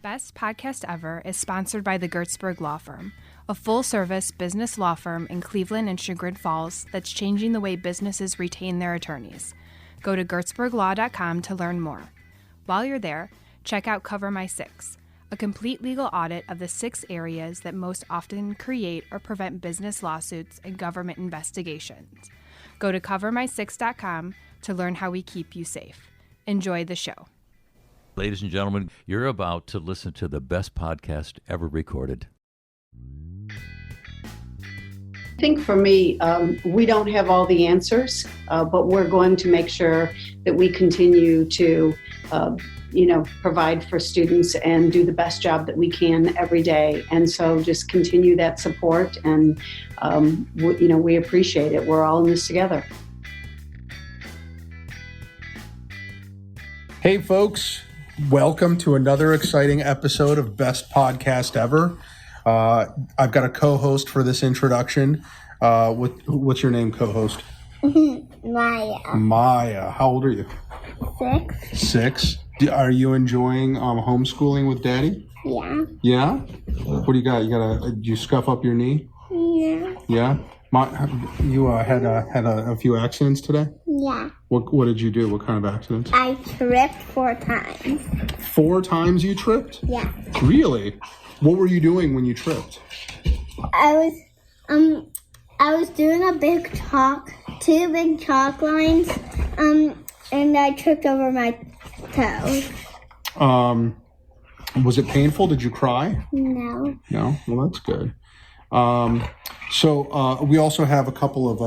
Best Podcast Ever is sponsored by the Gertzberg Law Firm, a full-service business law firm in Cleveland and Chagrin Falls that's changing the way businesses retain their attorneys. Go to gertzberglaw.com to learn more. While you're there, check out Cover My Six, a complete legal audit of the 6 areas that most often create or prevent business lawsuits and government investigations. Go to covermysix.com to learn how we keep you safe. Enjoy the show. Ladies and gentlemen, you're about to listen to the best podcast ever recorded. I think for me, we don't have all the answers, but we're going to make sure that we continue to, provide for students and do the best job that we can every day. And so just continue that support, and, we appreciate it. We're all in this together. Hey, folks. Welcome to another exciting episode of Best Podcast Ever. I've got a co-host for this introduction. What's your name, co-host? Maya. Maya. How old are you? 6. 6. Are you enjoying homeschooling with Daddy? Yeah. Yeah? What do you got? Did you scuff up your knee? Yeah. Yeah? You had a few accidents today? Yeah. What did you do? What kind of accidents? I tripped 4 times. 4 times you tripped? Yeah. Really? What were you doing when you tripped? I was doing a big chalk, 2 big chalk lines, and I tripped over my toes. Was it painful? Did you cry? No. No? Well, that's good. So we also have a couple of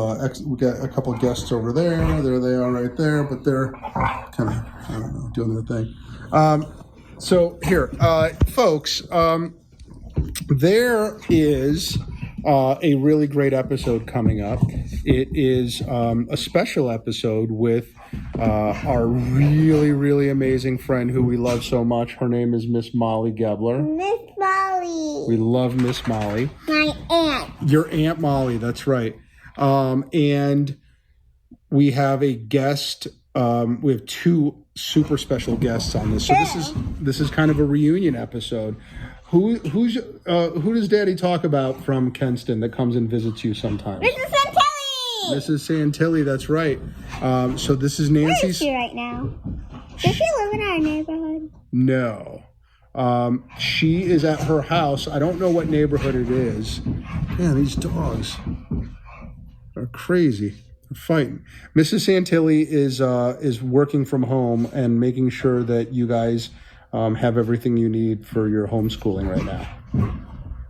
we got a couple of guests over there. There they are, right there. But they're kind of, I don't know, doing their thing. So here, folks, there is a really great episode coming up. It is a special episode with our really, really amazing friend who we love so much. Her name is Miss Molly Gebler. Miss Molly. We love Miss Molly. My aunt. Your Aunt Molly, that's right. And we have a guest. We have 2 super special guests on this. So this is kind of a reunion episode. Who does Daddy talk about from Kenston that comes and visits you sometimes? Mrs. Santilli. Mrs. Santilli, that's right. So this is Nancy's. Where is she right now? Does she live in our neighborhood? No. She is at her house. I don't know what neighborhood it is. Man, these dogs are crazy. They're fighting. Mrs. Santilli is working from home and making sure that you guys have everything you need for your homeschooling right now.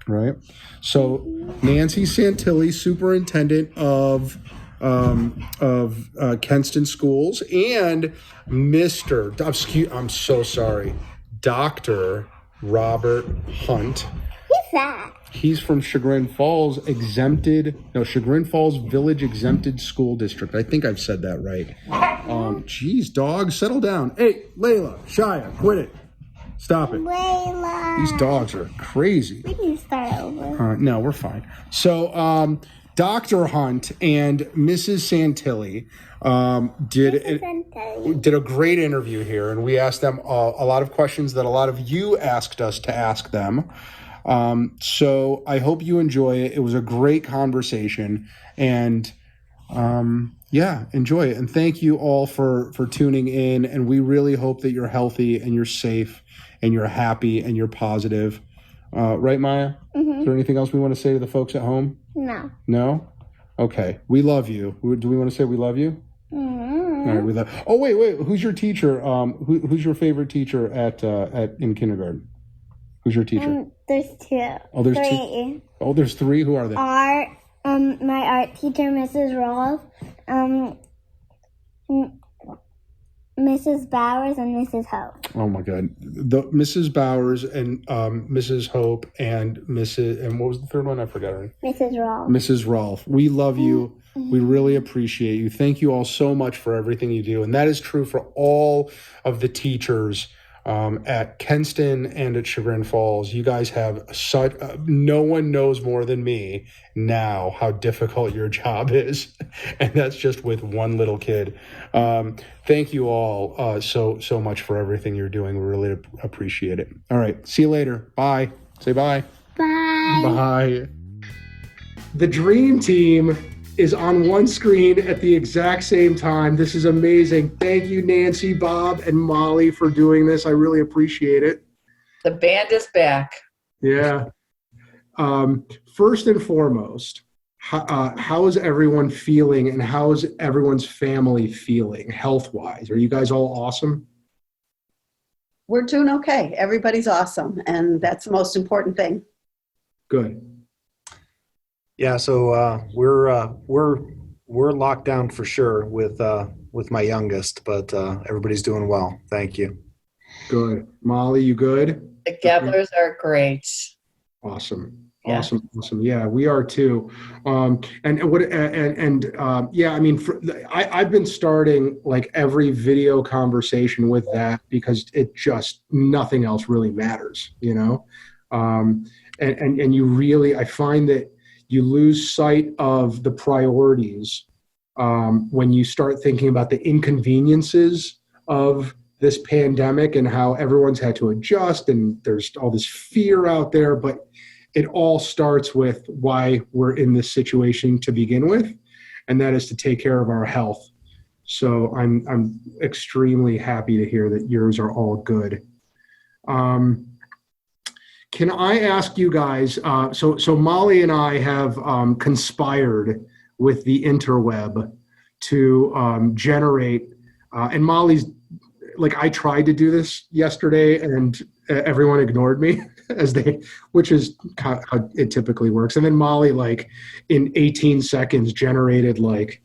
Right? So Nancy Santilli, Superintendent of Kenston Schools, and I'm so sorry, Dr. Robert Hunt. Who's that? He's from Chagrin Falls Chagrin Falls Village Exempted School District. I think I've said that right. Geez, dog, settle down. Hey, Layla, Shia, quit it. Stop it. Layla. These dogs are crazy. We can start over. No, we're fine. So, Dr. Hunt and Mrs. Santilli did a great interview here, and we asked them a lot of questions that a lot of you asked us to ask them. So I hope you enjoy it. It was a great conversation, and enjoy it. And thank you all for tuning in, and we really hope that you're healthy and you're safe and you're happy and you're positive. Right, Maya? Mm-hmm. Is there anything else we want to say to the folks at home? No. No? Okay. We love you. Do we want to say we love you? Mm-hmm. All right. We love. Oh, wait. Who's your teacher? Who's your favorite teacher in kindergarten? Who's your teacher? There's 2. Oh, there's 3. 2. Oh, there's 3. Who are they? My art teacher, Mrs. Rolfe, Mrs. Bowers, and Mrs. Hope. Oh my God, the Mrs. Bowers and Mrs. Hope and what was the third one? I forgot her name. Mrs. Rolfe. Mrs. Rolfe. We love you. Mm-hmm. We really appreciate you. Thank you all so much for everything you do, and that is true for all of the teachers at Kenston and at Chagrin Falls. You guys have such, no one knows more than me now how difficult your job is. And that's just with one little kid. Thank you all so much for everything you're doing. We really appreciate it. All right. See you later. Bye. Say bye. Bye. Bye. The dream team is on one screen at the exact same time. This is amazing. Thank you, Nancy, Bob, and Molly for doing this. I really appreciate it. The band is back. Yeah. First and foremost, how is everyone feeling, and how is everyone's family feeling health-wise? Are you guys all awesome? We're doing okay. Everybody's awesome, and that's the most important thing. Good. Yeah, so we're locked down for sure with my youngest, but everybody's doing well. Thank you. Good. Molly, you good? The Geblers are great. Awesome. Yeah. Awesome. Yeah, we are too. I've been starting like every video conversation with that because it just, nothing else really matters, you know? And you really, I find that you lose sight of the priorities when you start thinking about the inconveniences of this pandemic and how everyone's had to adjust, and there's all this fear out there, but it all starts with why we're in this situation to begin with, and that is to take care of our health. So I'm extremely happy to hear that yours are all good. Can I ask you guys, so Molly and I have conspired with the interweb to generate, and Molly's, like, I tried to do this yesterday and everyone ignored me which is how it typically works. And then Molly, like, in 18 seconds generated like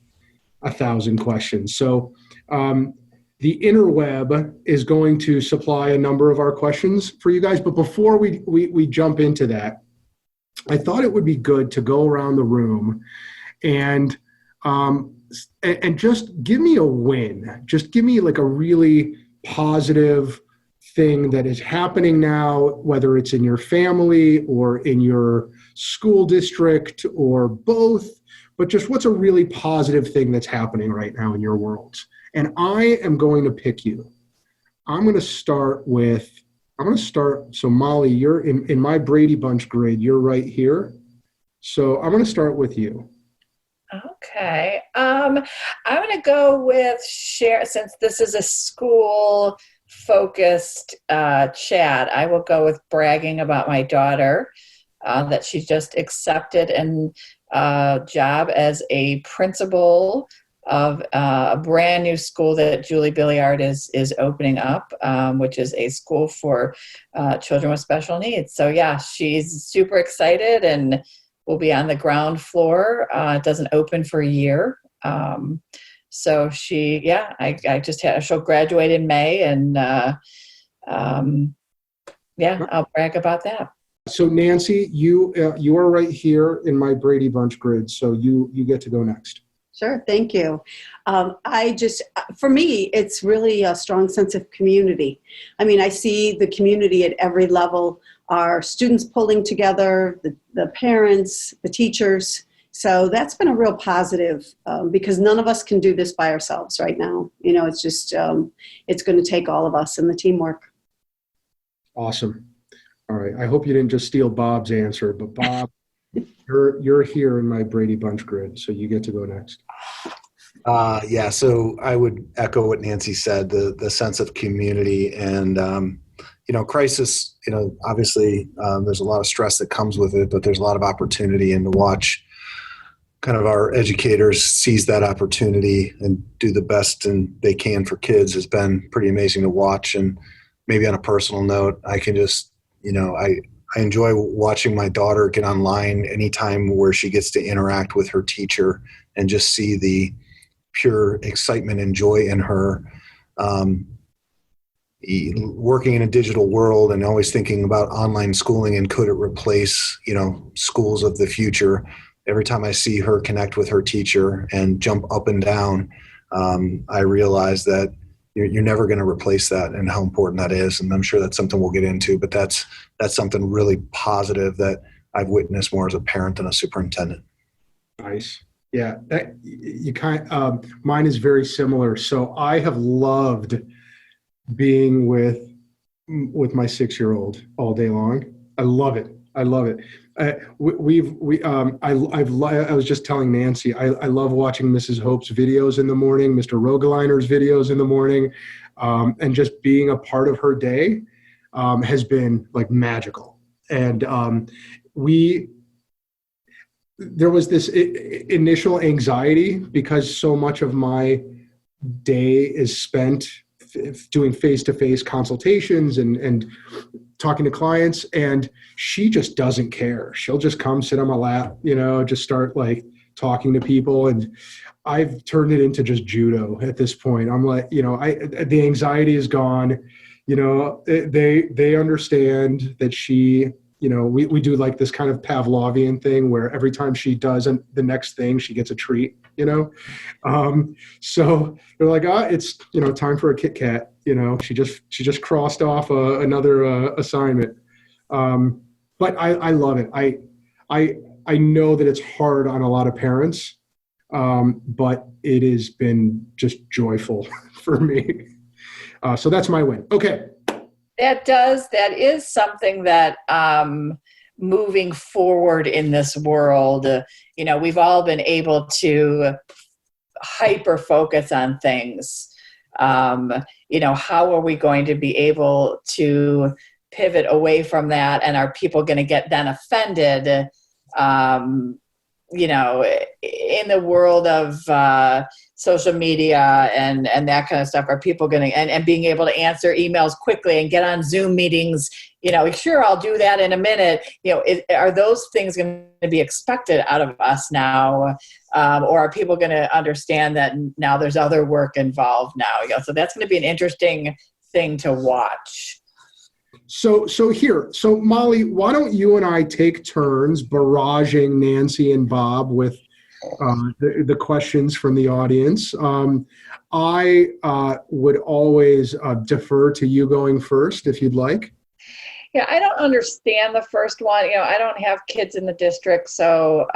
1,000 questions. So the interweb is going to supply a number of our questions for you guys. But before we jump into that, I thought it would be good to go around the room and just give me a win. Just give me like a really positive thing that is happening now, whether it's in your family or in your school district or both, but just what's a really positive thing that's happening right now in your world. And I am going to pick you. I'm going to start, so Molly, you're in my Brady Bunch grid, you're right here. So I'm going to start with you. Okay. I'm going to go with share, since this is a school focused chat. I will go with bragging about my daughter, that she just accepted a job as a principal of a brand new school that Julie Billiard is opening up, which is a school for children with special needs. So yeah, she's super excited and will be on the ground floor. It doesn't open for a year. So she'll graduate in May, and I'll brag about that. So Nancy, you are right here in my Brady Bunch grid. So you get to go next. Sure, thank you. For me, it's really a strong sense of community. I mean, I see the community at every level, our students pulling together, the parents, the teachers. So that's been a real positive because none of us can do this by ourselves right now. You know, it's just, it's going to take all of us and the teamwork. Awesome. All right. I hope you didn't just steal Bob's answer, but Bob, you're here in my Brady Bunch grid, so you get to go next. So I would echo what Nancy said, the sense of community and, crisis, obviously there's a lot of stress that comes with it, but there's a lot of opportunity, and to watch kind of our educators seize that opportunity and do the best they can for kids has been pretty amazing to watch. And maybe on a personal note, I can just, I enjoy watching my daughter get online anytime where she gets to interact with her teacher and just see the pure excitement and joy in her. Working in a digital world and always thinking about online schooling and could it replace, schools of the future. Every time I see her connect with her teacher and jump up and down, I realize that, you're never going to replace that, and how important that is. And I'm sure that's something we'll get into, but that's something really positive that I've witnessed more as a parent than a superintendent. Nice. Yeah. Mine is very similar. So I have loved being with my 6-year-old all day long. I love it. I was just telling Nancy, I love watching Mrs. Hope's videos in the morning, Mr. Rogeliner's videos in the morning, and just being a part of her day has been like magical. And there was this initial anxiety because so much of my day is spent doing face-to-face consultations and talking to clients, and she just doesn't care. She'll just come sit on my lap, just start like talking to people. And I've turned it into just judo at this point. I'm like, the anxiety is gone. They understand that she, we do like this kind of Pavlovian thing where every time she does the next thing, she gets a treat, so they're like, it's, time for a Kit Kat, she just crossed off another assignment. But I love it. I know that it's hard on a lot of parents, but it has been just joyful for me. So that's my win. Okay. That is something that moving forward in this world, we've all been able to hyper focus on things. How are we going to be able to pivot away from that? And are people going to get then offended? In the world of social media and that kind of stuff, are people going to, and being able to answer emails quickly and get on Zoom meetings, sure, I'll do that in a minute. Are those things going to be expected out of us now? Or are people going to understand that now there's other work involved now? So that's going to be an interesting thing to watch. So Molly, why don't you and I take turns barraging Nancy and Bob with the questions from the audience. I would always defer to you going first if you'd like. Yeah, I don't understand the first one. I don't have kids in the district, so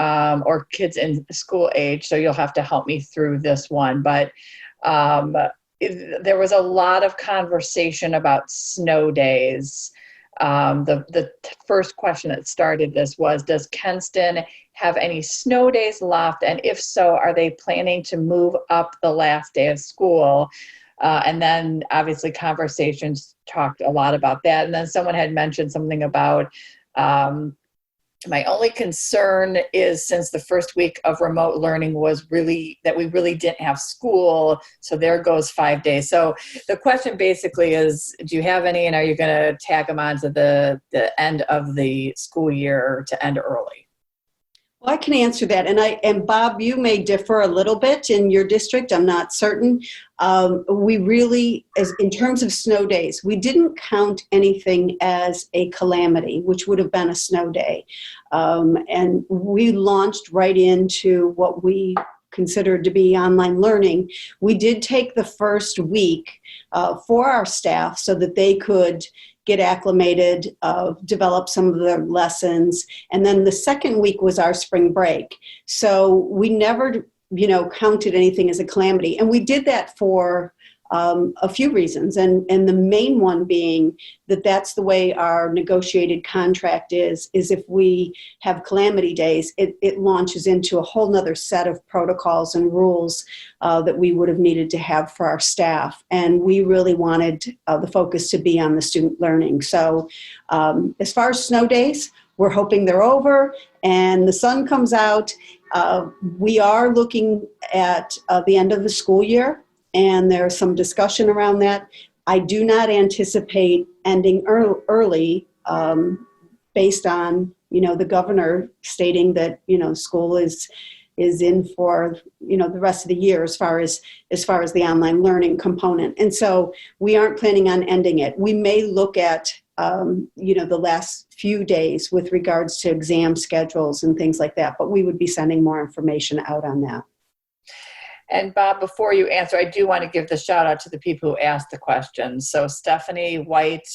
or kids in school age, so you'll have to help me through this one. But there was a lot of conversation about snow days. The first question that started this was, does Kenston have any snow days left? And if so, are they planning to move up the last day of school? And then obviously conversations talked a lot about that. And then someone had mentioned something about, my only concern is, since the first week of remote learning was really that we really didn't have school, so there goes 5 days. So the question basically is, do you have any, and are you going to tag them on to the end of the school year to end early? Well, I can answer that. And Bob, you may differ a little bit in your district. I'm not certain. We really, in terms of snow days, we didn't count anything as a calamity, which would have been a snow day. And we launched right into what we considered to be online learning. We did take the first week for our staff so that they could get acclimated, develop some of their lessons. And then the second week was our spring break. So we never, counted anything as a calamity. And we did that for a few reasons. And the main one being that that's the way our negotiated contract is if we have calamity days, it launches into a whole nother set of protocols and rules that we would have needed to have for our staff. And we really wanted the focus to be on the student learning. So as far as snow days, we're hoping they're over and the sun comes out. We are looking at the end of the school year, and there's some discussion around that. I do not anticipate ending early based on, the governor stating that, school is in for, the rest of the year as far as the online learning component. And so we aren't planning on ending it. We may look at, the last few days with regards to exam schedules and things like that, but we would be sending more information out on that. And Bob, before you answer, I do want to give the shout out to the people who asked the questions. So Stephanie White,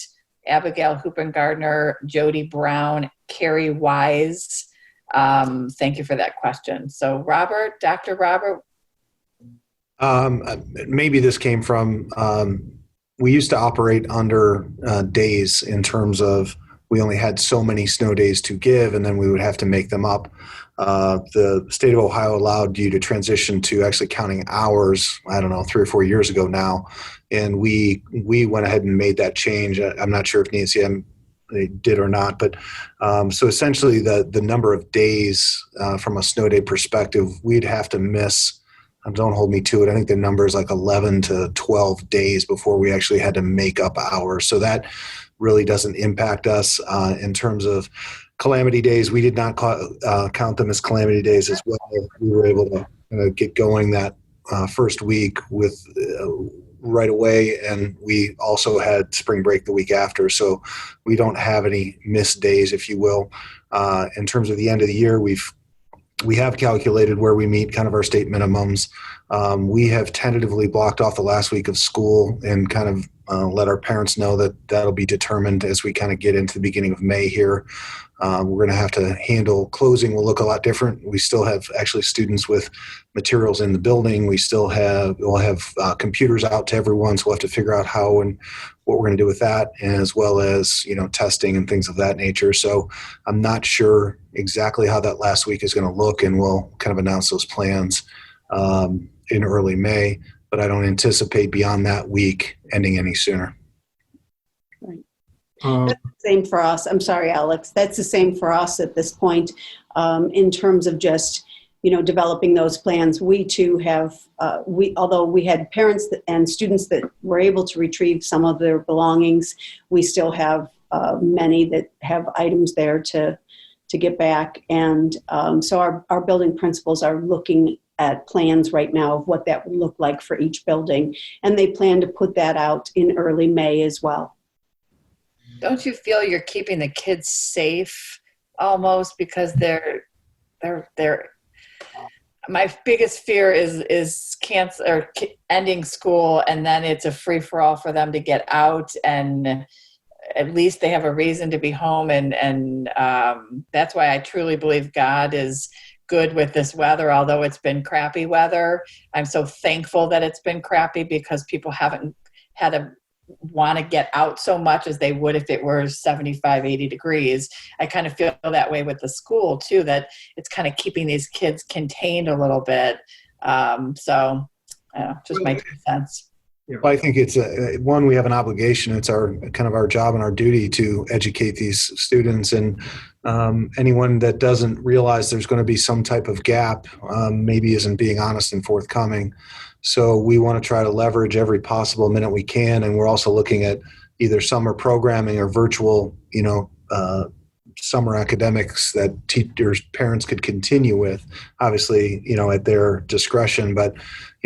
Abigail Hoopen-Gardner, Jody Brown, Carrie Wise. Thank you for that question. So Robert, Dr. Robert. Maybe this came from, we used to operate under days in terms of we only had so many snow days to give, and then we would have to make them up. The state of Ohio allowed you to transition to actually counting hours, I don't know, 3 or 4 years ago now. And we went ahead and made that change. I'm not sure if Nancy did or not, but so essentially the number of days from a snow day perspective, we'd have to miss, don't hold me to it, I think the number is like 11 to 12 days before we actually had to make up hours. So that really doesn't impact us in terms of calamity days. We did not count them as calamity days as well. We were able to get going that first week with right away, and we also had spring break the week after. So we don't have any missed days, if you will. In terms of the end of the year, we have calculated where we meet kind of our state minimums. We have tentatively blocked off the last week of school and kind of let our parents know that that'll be determined as we kind of get into the beginning of May here. We're going to have to handle closing will look a lot different. We still have actually students with materials in the building. We'll have computers out to everyone. So we'll have to figure out how and what we're going to do with that, as well as, testing and things of that nature. So I'm not sure exactly how that last week is going to look, and we'll kind of announce those plans in early May, but I don't anticipate beyond that week ending any sooner. Right. That's the same for us. I'm sorry, Alex. That's the same for us at this point in terms of just, developing those plans. We too have, although we had parents and students that were able to retrieve some of their belongings, we still have many that have items there to get back. And so our building principals are looking at plans right now of what that would look like for each building. And they plan to put that out in early May as well. Don't you feel you're keeping the kids safe almost, because they're my biggest fear is cancel or ending school, and then it's a free for all for them to get out, and at least they have a reason to be home. And that's why I truly believe God is good with this weather, although it's been crappy weather. I'm so thankful that it's been crappy, because people haven't had to want to get out so much as they would if it were 75, 80 degrees. I kind of feel that way with the school too, that it's kind of keeping these kids contained a little bit. So just my 2 cents. Well, I think it's we have an obligation. It's our job and our duty to educate these students, and anyone that doesn't realize there's going to be some type of gap maybe isn't being honest and forthcoming. So we want to try to leverage every possible minute we can, and we're also looking at either summer programming or virtual, summer academics that teachers, parents could continue with, obviously, at their discretion. But,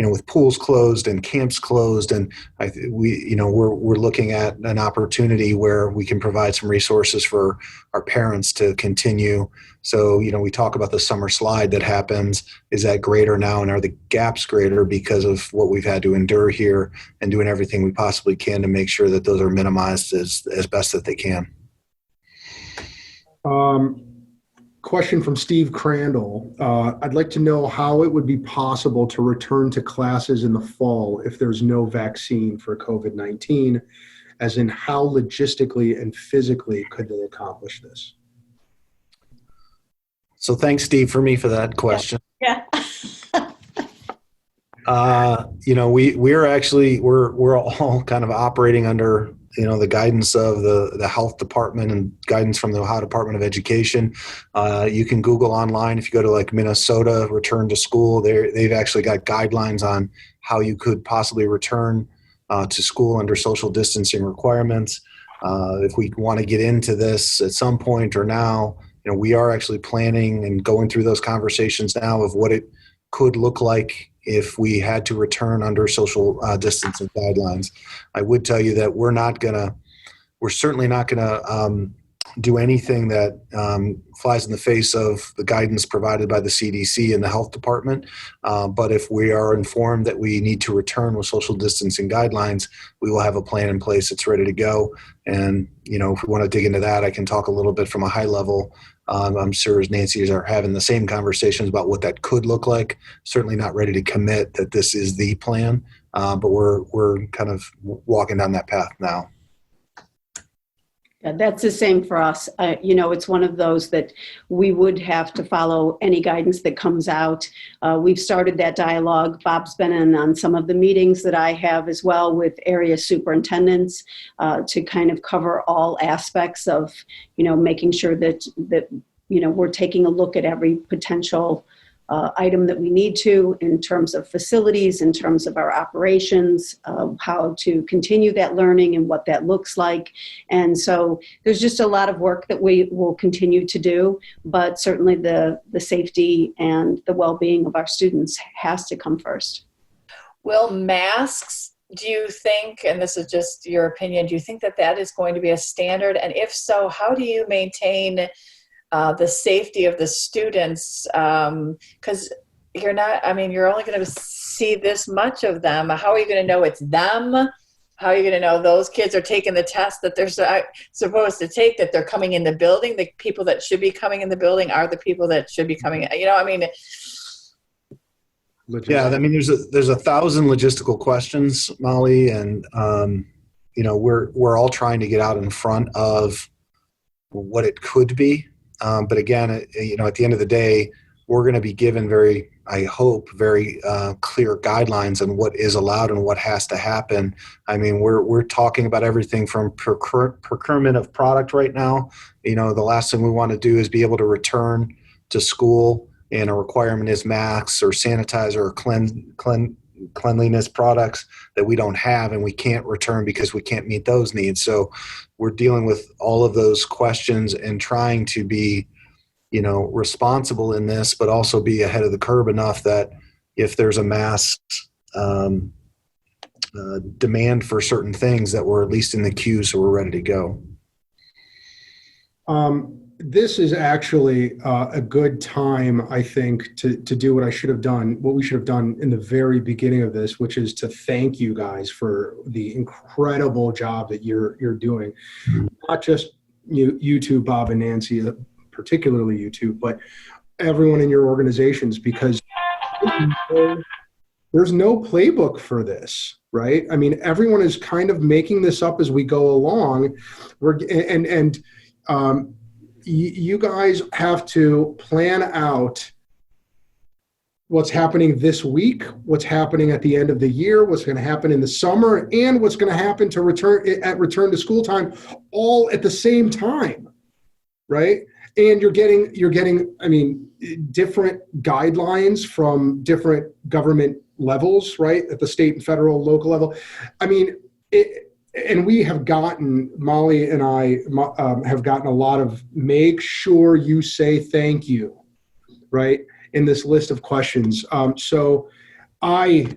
with pools closed and camps closed, and we're looking at an opportunity where we can provide some resources for our parents to continue. So, we talk about the summer slide that happens. Is that greater now, and are the gaps greater because of what we've had to endure here, and doing everything we possibly can to make sure that those are minimized as best that they can. Question from Steve Crandall. I'd like to know how it would be possible to return to classes in the fall if there's no vaccine for COVID-19, as in how logistically and physically could they accomplish this? So thanks, Steve, for that question. Yeah. We're all kind of operating under the guidance of the health department and guidance from the Ohio Department of Education. You can Google online. If you go to like Minnesota return to school, they've actually got guidelines on how you could possibly return to school under social distancing requirements. If we want to get into this at some point or now, we are actually planning and going through those conversations now of what it could look like if we had to return under social distancing guidelines. I would tell you that we're certainly not gonna do anything that flies in the face of the guidance provided by the CDC and the health department. But if we are informed that we need to return with social distancing guidelines, we will have a plan in place that's ready to go. And, if we want to dig into that, I can talk a little bit from a high level. I'm sure as Nancy are having the same conversations about what that could look like. Certainly not ready to commit that this is the plan, but we're kind of walking down that path now. Yeah, that's the same for us. It's one of those that we would have to follow any guidance that comes out. We've started that dialogue. Bob's been in on some of the meetings that I have as well with area superintendents to kind of cover all aspects of, making sure that we're taking a look at every potential item that we need to in terms of facilities, in terms of our operations, how to continue that learning and what that looks like. And so there's just a lot of work that we will continue to do, but certainly the safety and the well-being of our students has to come first. Will masks, do you think, and this is just your opinion, do you think that is going to be a standard? And if so, how do you maintain the safety of the students, because you're only going to see this much of them. How are you going to know it's them? How are you going to know those kids are taking the test that they're supposed to take, that they're coming in the building? The people that should be coming in the building are the people that should be coming. Yeah, there's 1,000 logistical questions, Molly, and we're all trying to get out in front of what it could be. But again, at the end of the day, we're going to be given very clear guidelines on what is allowed and what has to happen. I mean, we're talking about everything from procurement of product right now. The last thing we want to do is be able to return to school and a requirement is masks or sanitizer or cleanliness products that we don't have and we can't return because we can't meet those needs. So we're dealing with all of those questions and trying to be, responsible in this, but also be ahead of the curve enough that if there's a mass demand for certain things that we're at least in the queue so we're ready to go. This is actually a good time, I think, to do what we should have done in the very beginning of this, which is to thank you guys for the incredible job that you're doing. Not just you two, Bob and Nancy, particularly you two, but everyone in your organizations, because there's no playbook for this, right? I mean, everyone is kind of making this up as we go along. You guys have to plan out what's happening this week, what's happening at the end of the year, what's going to happen in the summer, and what's going to happen to return to school time, all at the same time, right? And you're getting, different guidelines from different government levels, right? At the state and federal, local level. And we have gotten, Molly and I have gotten a lot of make sure you say thank you, right, in this list of questions. So I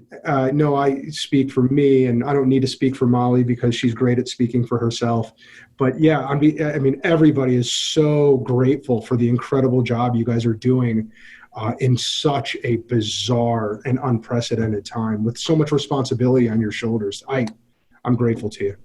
know I speak for me, and I don't need to speak for Molly because she's great at speaking for herself. But yeah, everybody is so grateful for the incredible job you guys are doing in such a bizarre and unprecedented time with so much responsibility on your shoulders. I'm grateful to you.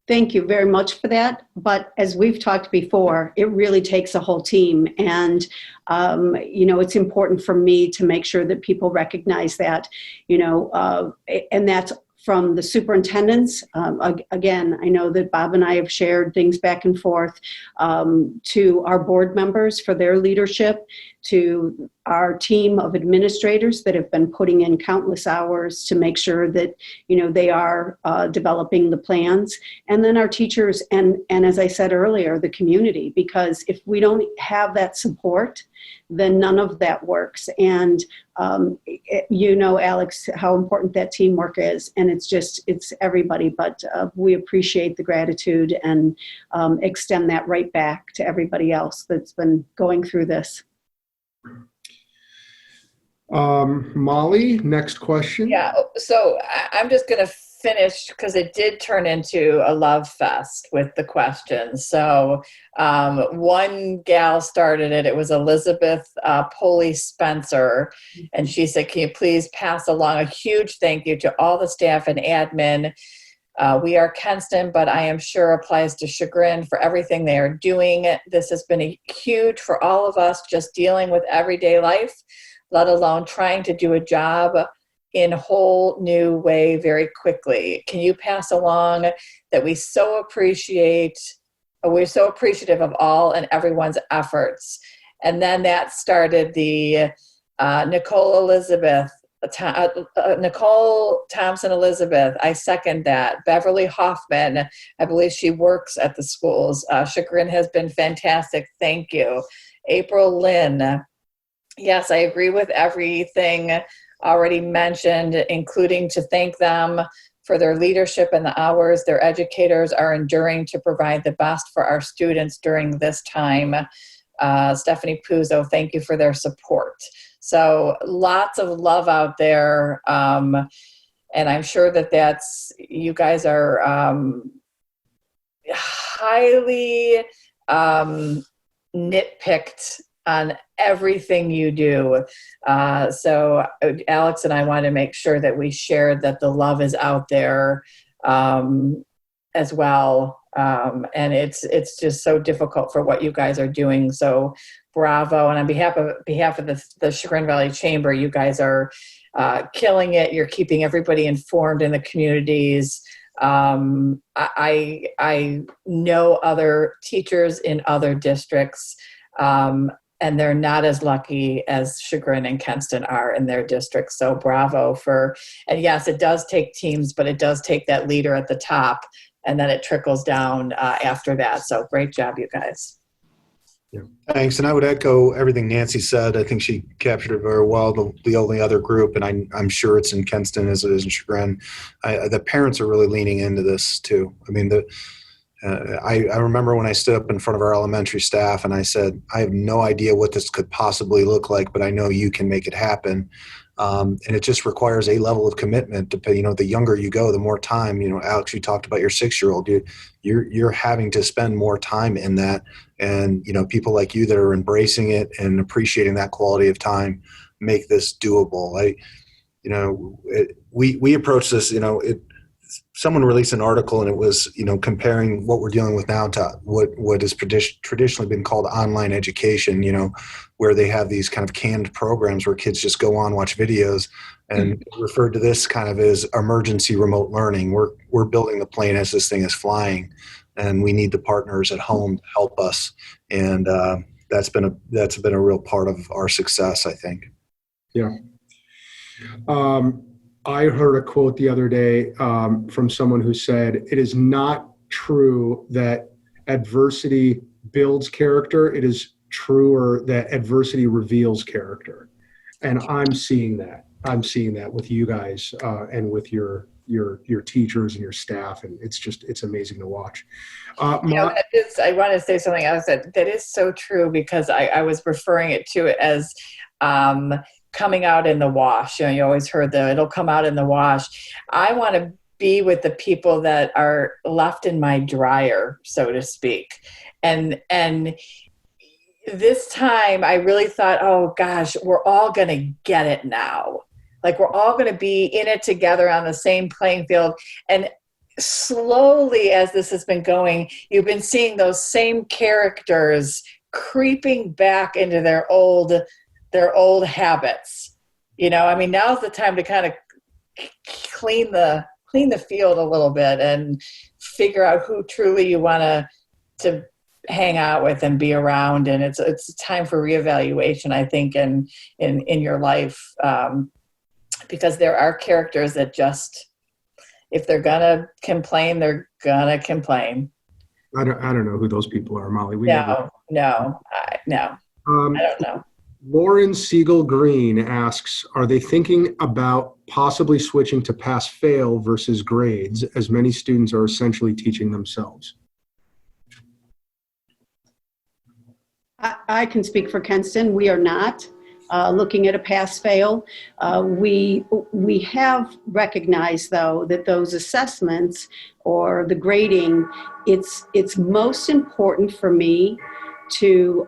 Thank you very much for that. But as we've talked before, it really takes a whole team. And, it's important for me to make sure that people recognize that, and that's from the superintendents. Again, I know that Bob and I have shared things back and forth to our board members for their leadership, to our team of administrators that have been putting in countless hours to make sure that, they are developing the plans, and then our teachers and as I said earlier, the community, because if we don't have that support, then none of that works. And Alex, how important that teamwork is, and it's everybody, but we appreciate the gratitude and extend that right back to everybody else that's been going through this. Molly, next question. Yeah, so I'm just going to finished because it did turn into a love fest with the questions. So one gal started it. It was Elizabeth Poley Spencer. And she said, can you please pass along a huge thank you to all the staff and admin. We are Kenston, but I am sure applies to Chagrin for everything they are doing. This has been huge for all of us just dealing with everyday life, let alone trying to do a job in a whole new way very quickly. Can you pass along that we're so appreciative of all and everyone's efforts? And then that started the Nicole Thompson Elizabeth, I second that. Beverly Hoffman, I believe she works at the schools. Chagrin has been fantastic, thank you. April Lynn, yes, I agree with everything already mentioned, including to thank them for their leadership and the hours their educators are enduring to provide the best for our students during this time. Stephanie Puzo, thank you for their support. So lots of love out there. And I'm sure that's, you guys are highly nitpicked on everything you do. So Alex and I want to make sure that we share that the love is out there as well. And it's just so difficult for what you guys are doing. So bravo. And on behalf of the Chagrin Valley Chamber, you guys are killing it. You're keeping everybody informed in the communities. I know other teachers in other districts, and they're not as lucky as Chagrin and Kenston are in their districts. So bravo and yes, it does take teams, but it does take that leader at the top, and then it trickles down after that. So great job, you guys. Yeah. Thanks. And I would echo everything Nancy said. I think she captured it very well. The only other group, and I'm sure it's in Kenston as it is in Chagrin, the parents are really leaning into this too. I mean, I remember when I stood up in front of our elementary staff and I said, I have no idea what this could possibly look like, but I know you can make it happen. And it just requires a level of commitment to pay. The younger you go, the more time, Alex, you talked about your 6-year-old, you're having to spend more time in that. And, people like you that are embracing it and appreciating that quality of time make this doable. We approach this, someone released an article and it was, comparing what we're dealing with now to what has traditionally been called online education, where they have these kind of canned programs where kids just go on, watch videos, and referred to this kind of as emergency remote learning. We're building the plane as this thing is flying, and we need the partners at home to help us. And that's been a real part of our success, I think. Yeah. I heard a quote the other day from someone who said, it is not true that adversity builds character. It is truer that adversity reveals character. And I'm seeing that. I'm seeing that with you guys and with your teachers and your staff. And it's amazing to watch. I want to say something else that is so true, because I was referring it to it as coming out in the wash. You always heard it'll come out in the wash. I want to be with the people that are left in my dryer, so to speak. And this time I really thought, oh gosh, we're all going to get it now. Like, we're all going to be in it together on the same playing field. And slowly, as this has been going, you've been seeing those same characters creeping back into their old habits. Now's the time to kind of clean the field a little bit and figure out who truly you want to hang out with and be around. And it's a time for reevaluation, I think, in your life, because there are characters that just, if they're gonna complain, they're gonna complain. I don't know who those people are, Molly. No. I don't know. Lauren Siegel Green asks, are they thinking about possibly switching to pass-fail versus grades, as many students are essentially teaching themselves? I can speak for Kenston. We are not. looking at a pass-fail. We have recognized, though, that those assessments or the grading, it's most important for me to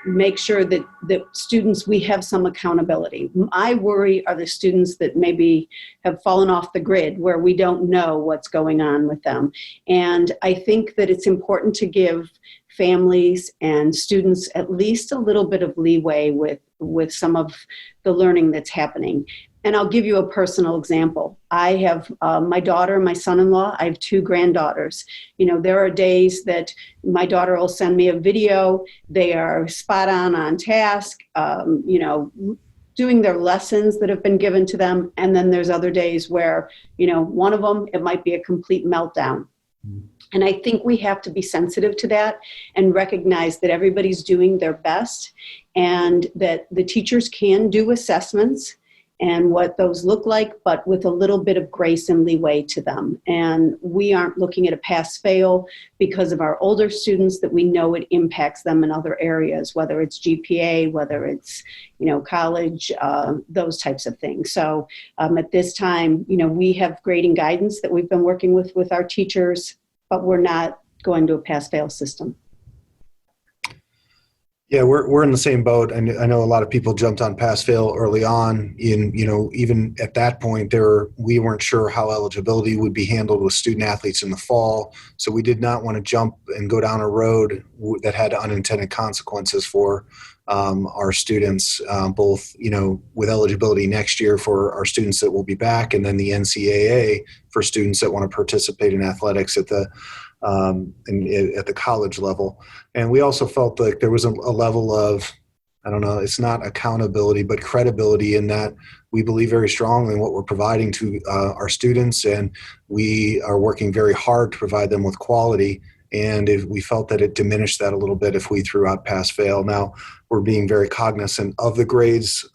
make sure that students, we have some accountability. My worry are the students that maybe have fallen off the grid, where we don't know what's going on with them. And I think that it's important to give families and students at least a little bit of leeway with some of the learning that's happening. And I'll give you a personal example. I have my daughter and my son-in-law. I have two granddaughters. There are days that my daughter will send me a video. They are spot on task, doing their lessons that have been given to them. And then there's other days where, one of them, it might be a complete meltdown. And I think we have to be sensitive to that and recognize that everybody's doing their best, and that the teachers can do assessments and what those look like, but with a little bit of grace and leeway to them. And we aren't looking at a pass-fail because of our older students, that we know it impacts them in other areas, whether it's GPA, whether it's, college, those types of things. So at this time, we have grading guidance that we've been working with our teachers, but we're not going to a pass-fail system. Yeah, we're in the same boat. And I know a lot of people jumped on pass-fail early on. Even at that point, we weren't sure how eligibility would be handled with student athletes in the fall. So we did not want to jump and go down a road that had unintended consequences for our students, both with eligibility next year for our students that will be back, and then the NCAA for students that want to participate in athletics at the college level. And we also felt like there was a level of, I don't know, it's not accountability, but credibility, in that we believe very strongly in what we're providing to our students, and we are working very hard to provide them with quality. And if we felt that it diminished that a little bit if we threw out pass-fail. Now, we're being very cognizant of the grades,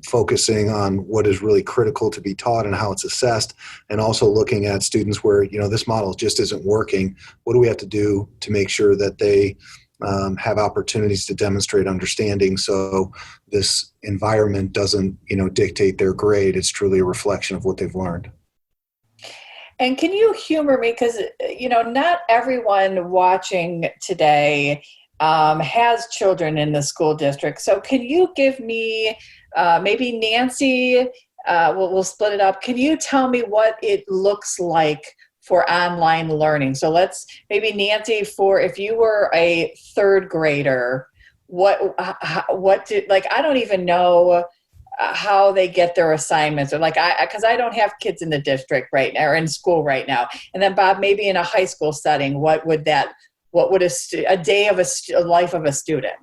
focusing on what is really critical to be taught and how it's assessed, and also looking at students where, this model just isn't working. What do we have to do to make sure that they have opportunities to demonstrate understanding, so this environment doesn't, dictate their grade? It's truly a reflection of what they've learned. And can you humor me? Because, not everyone watching today has children in the school district. So can you give me, maybe Nancy, we'll split it up. Can you tell me what it looks like for online learning? So maybe Nancy, if you were a third grader, I don't even know how they get their assignments, or because I don't have kids in the district right now or in school right now. And then Bob, maybe in a high school setting, what would a day of a life of a student?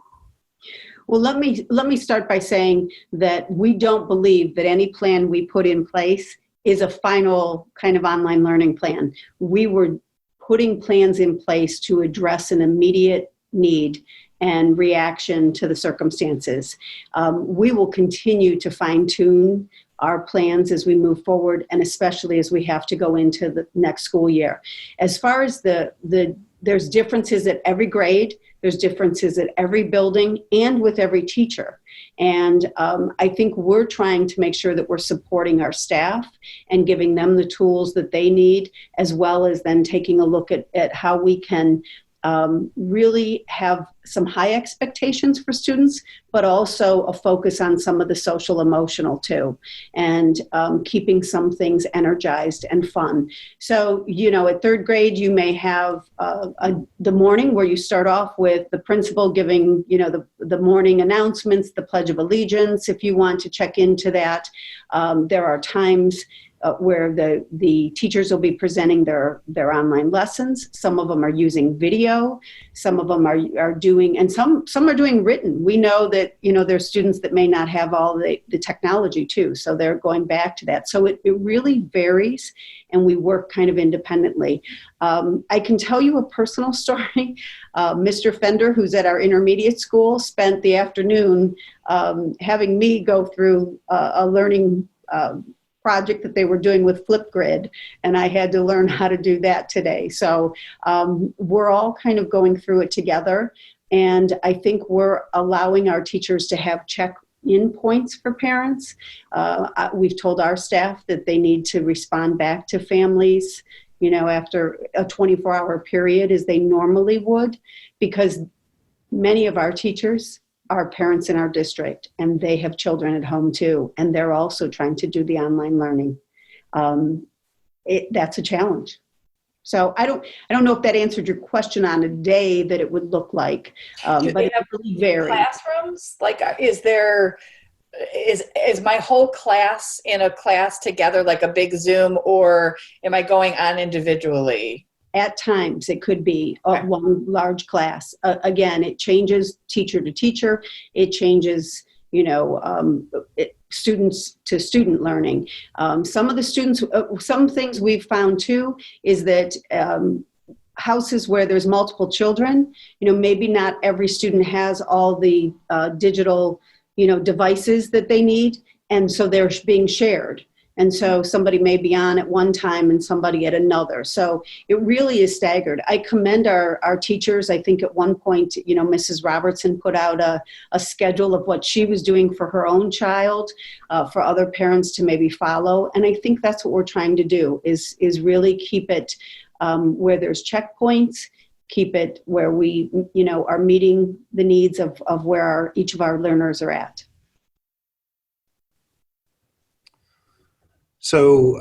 Well, let me start by saying that we don't believe that any plan we put in place is a final kind of online learning plan. We were putting plans in place to address an immediate need and reaction to the circumstances. We will continue to fine-tune our plans as we move forward, and especially as we have to go into the next school year. As far as there's differences at every grade, there's differences at every building, and with every teacher. And I think we're trying to make sure that we're supporting our staff and giving them the tools that they need, as well as then taking a look at how we can really have some high expectations for students, but also a focus on some of the social emotional too, and keeping some things energized and fun. So, at third grade, you may have the morning where you start off with the principal giving, the morning announcements, the Pledge of Allegiance, if you want to check into that. There are times where the teachers will be presenting their online lessons. Some of them are using video. Some of them are doing, and some are doing written. We know that, there's students that may not have all the technology too. So they're going back to that. So it really varies, and we work kind of independently. I can tell you a personal story. Mr. Fender, who's at our intermediate school, spent the afternoon having me go through a learning project that they were doing with Flipgrid, and I had to learn how to do that today. So we're all kind of going through it together, and I think we're allowing our teachers to have check in points for parents. We've told our staff that they need to respond back to families, after a 24-hour period as they normally would, because many of our teachers are parents in our district and they have children at home too, and they're also trying to do the online learning. That's a challenge. So I don't know if that answered your question on a day that it would look like, Do but they it have really varies. classrooms? Like, is my whole class in a class together, like a big Zoom, or am I going on individually? At times, it could be one large class. Again, it changes teacher to teacher. It changes, students to student learning. Some of the students, some things we've found too, is that houses where there's multiple children, maybe not every student has all the digital, devices that they need. And so they're being shared. And so somebody may be on at one time and somebody at another. So it really is staggered. I commend our teachers. I think at one point, Mrs. Robertson put out a schedule of what she was doing for her own child, for other parents to maybe follow. And I think that's what we're trying to do is really keep it where there's checkpoints, keep it where we, are meeting the needs of where each of our learners are at. So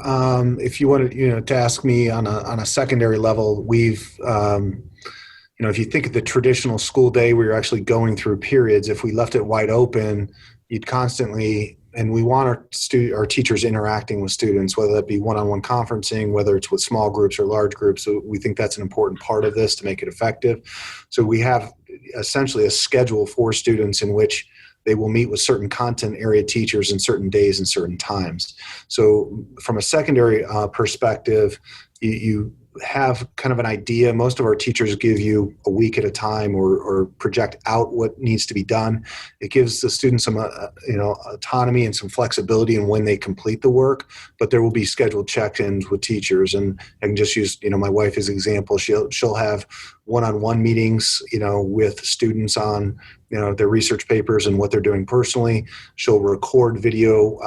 if you wanted, to ask me on a secondary level, we've, if you think of the traditional school day where you're actually going through periods, if we left it wide open, you'd constantly, and we want our teachers interacting with students, whether that be one-on-one conferencing, whether it's with small groups or large groups. So we think that's an important part of this to make it effective. So we have essentially a schedule for students in which they will meet with certain content area teachers in certain days and certain times. So from a secondary perspective, you have kind of an idea. Most of our teachers give you a week at a time or project out what needs to be done. It gives the students some autonomy and some flexibility in when they complete the work, but there will be scheduled check-ins with teachers. And I can just use my wife as an example. She'll have one-on-one meetings with students on their research papers and what they're doing personally. She'll record video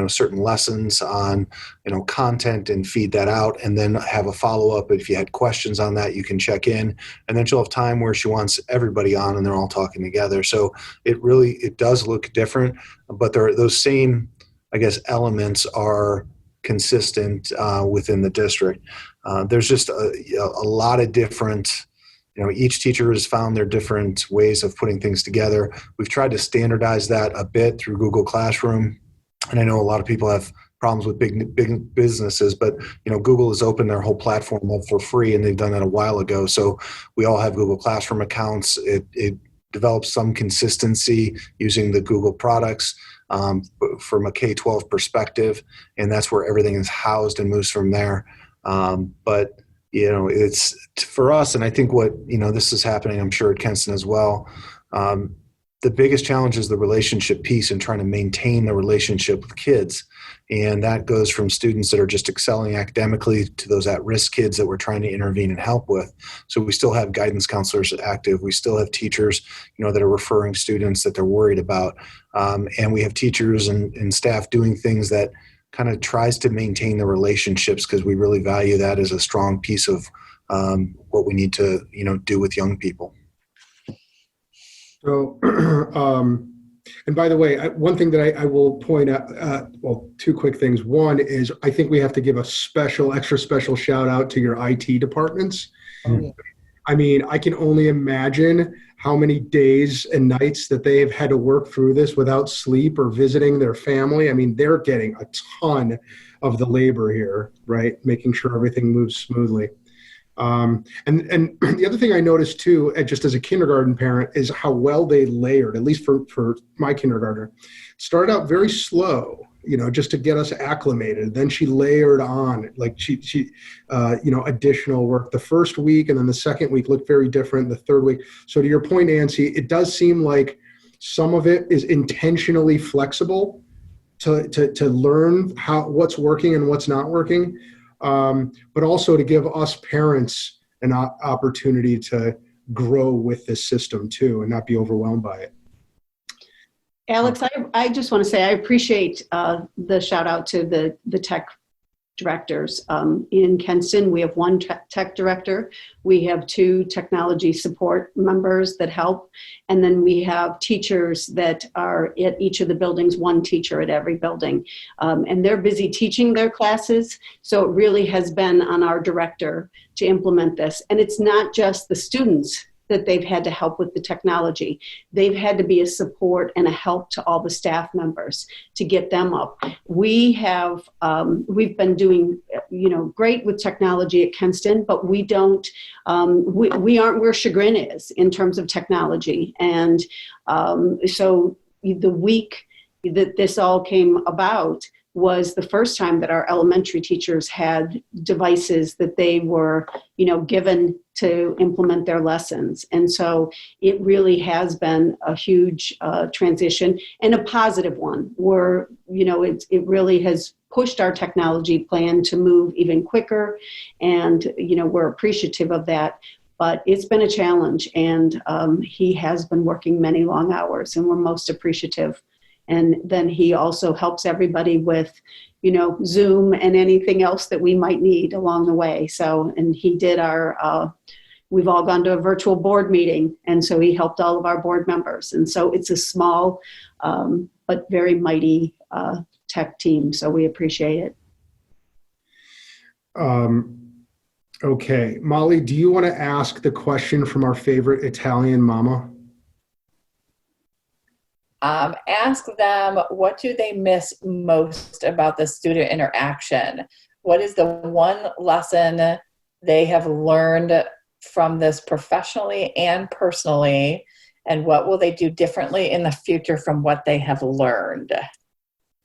certain lessons on content and feed that out, and then have a follow-up. If you had questions on that, you can check in, and then she'll have time where she wants everybody on and they're all talking together. So it does look different, but those same, I guess, elements are consistent within the district. There's just a lot of different, each teacher has found their different ways of putting things together. We've tried to standardize that a bit through Google Classroom. And I know a lot of people have problems with big businesses, but Google has opened their whole platform up for free, and they've done that a while ago. So we all have Google Classroom accounts. It develops some consistency using the Google products from a K-12 perspective, and that's where everything is housed and moves from there. But it's for us, and I think what this is happening, I'm sure at Kenston as well. The biggest challenge is the relationship piece and trying to maintain the relationship with kids. And that goes from students that are just excelling academically to those at-risk kids that we're trying to intervene and help with. So we still have guidance counselors active. We still have teachers, that are referring students that they're worried about. And we have teachers and staff doing things that kind of tries to maintain the relationships, because we really value that as a strong piece of what we need to, do with young people. So, and by the way, one thing that I will point out, two quick things. One is I think we have to give a extra special shout out to your IT departments. Oh. I mean, I can only imagine how many days and nights that they have had to work through this without sleep or visiting their family. I mean, they're getting a ton of the labor here, right? Making sure everything moves smoothly. And the other thing I noticed too, just as a kindergarten parent, is how well they layered, at least for my kindergartner. Started out very slow, just to get us acclimated. Then she layered on, like she additional work. The first week and then the second week looked very different. The third week. So to your point, Nancy, it does seem like some of it is intentionally flexible to learn what's working and what's not working. But also to give us parents an opportunity to grow with this system too and not be overwhelmed by it. Alex, I just want to say I appreciate the shout out to the tech directors. In Kenston, we have one tech director. We have 2 technology support members that help. And then we have teachers that are at each of the buildings, 1 teacher at every building. And they're busy teaching their classes. So it really has been on our director to implement this. And it's not just the students that they've had to help with the technology. They've had to be a support and a help to all the staff members to get them up. We have, we've been doing, great with technology at Kenston, but we don't, we aren't where Chagrin is in terms of technology. And so the week that this all came about was the first time that our elementary teachers had devices that they were, given to implement their lessons. And so it really has been a huge transition and a positive one where, it really has pushed our technology plan to move even quicker. And, we're appreciative of that. But it's been a challenge, and he has been working many long hours, and we're most appreciative. And then he also helps everybody with, Zoom and anything else that we might need along the way. So, and he did we've all gone to a virtual board meeting. And so he helped all of our board members. And so it's a small, but very mighty tech team. So we appreciate it. Okay. Molly, do you want to ask the question from our favorite Italian mama? Ask them, what do they miss most about the student interaction? What is the one lesson they have learned from this professionally and personally? And what will they do differently in the future from what they have learned?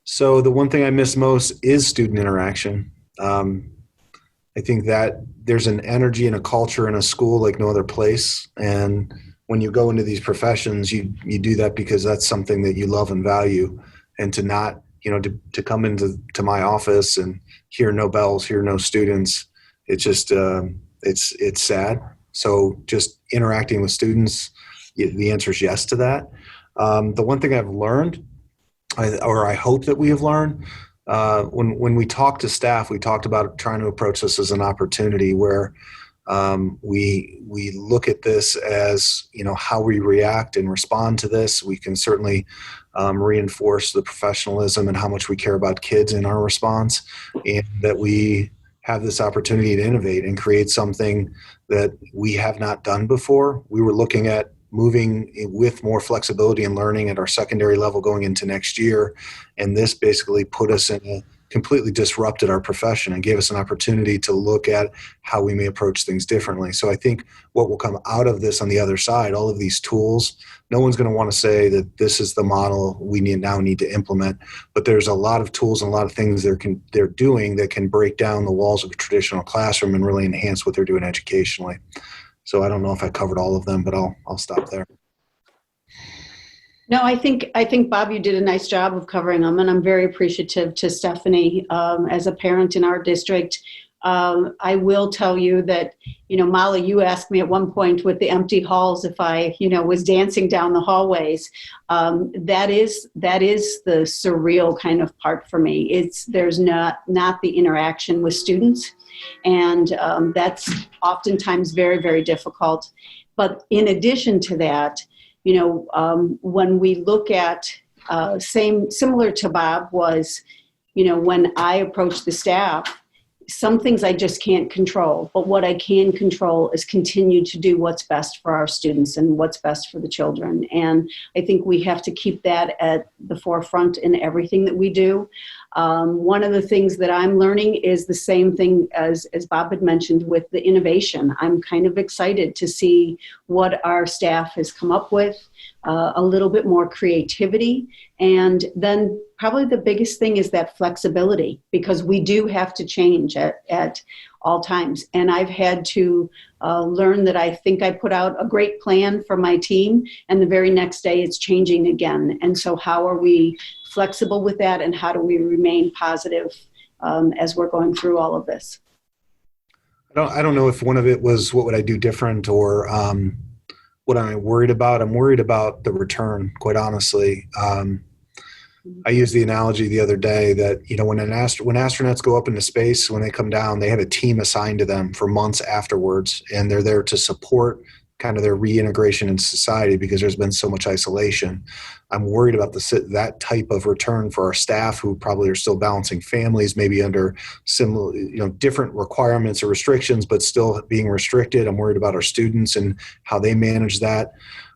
So the one thing I miss most is student interaction. I think that there's an energy and a culture in a school like no other place. And when you go into these professions, you do that because that's something that you love and value. And to not, to come into my office and hear no bells, hear no students, it's just, it's sad. So just interacting with students, the answer is yes to that. The one thing I've learned, I hope that we have learned, when we talk to staff, we talked about trying to approach this as an opportunity where we look at this as, how we react and respond to this. We can certainly reinforce the professionalism and how much we care about kids in our response, and that we have this opportunity to innovate and create something that we have not done before. We were looking at moving with more flexibility and learning at our secondary level going into next year. And this basically put us completely disrupted our profession and gave us an opportunity to look at how we may approach things differently. So I think what will come out of this on the other side, all of these tools, no one's going to want to say that this is the model we now need to implement, but there's a lot of tools and a lot of things they're doing that can break down the walls of a traditional classroom and really enhance what they're doing educationally. So I don't know if I covered all of them, but I'll stop there. No, I think Bob, you did a nice job of covering them, and I'm very appreciative to Stephanie as a parent in our district. I will tell you that, Molly, you asked me at one point with the empty halls if I, was dancing down the hallways. That is the surreal kind of part for me. There's not the interaction with students, and that's oftentimes very, very difficult. But in addition to that, when we look at similar to Bob was, when I approach the staff, some things I just can't control, but what I can control is continue to do what's best for our students and what's best for the children. And I think we have to keep that at the forefront in everything that we do. One of the things that I'm learning is the same thing as Bob had mentioned with the innovation. I'm kind of excited to see what our staff has come up with, a little bit more creativity. And then probably the biggest thing is that flexibility, because we do have to change at all times. And I've had to learn that I think I put out a great plan for my team, and the very next day it's changing again. And so how are we flexible with that, and how do we remain positive as we're going through all of this? I don't know if one of it was what would I do different, or what am I worried about? I'm worried about the return, quite honestly. I used the analogy the other day that, when astronauts go up into space, when they come down, they have a team assigned to them for months afterwards, and they're there to support kind of their reintegration into society because there's been so much isolation. I'm worried about that type of return for our staff who probably are still balancing families, maybe under similar, different requirements or restrictions, but still being restricted. I'm worried about our students and how they manage that,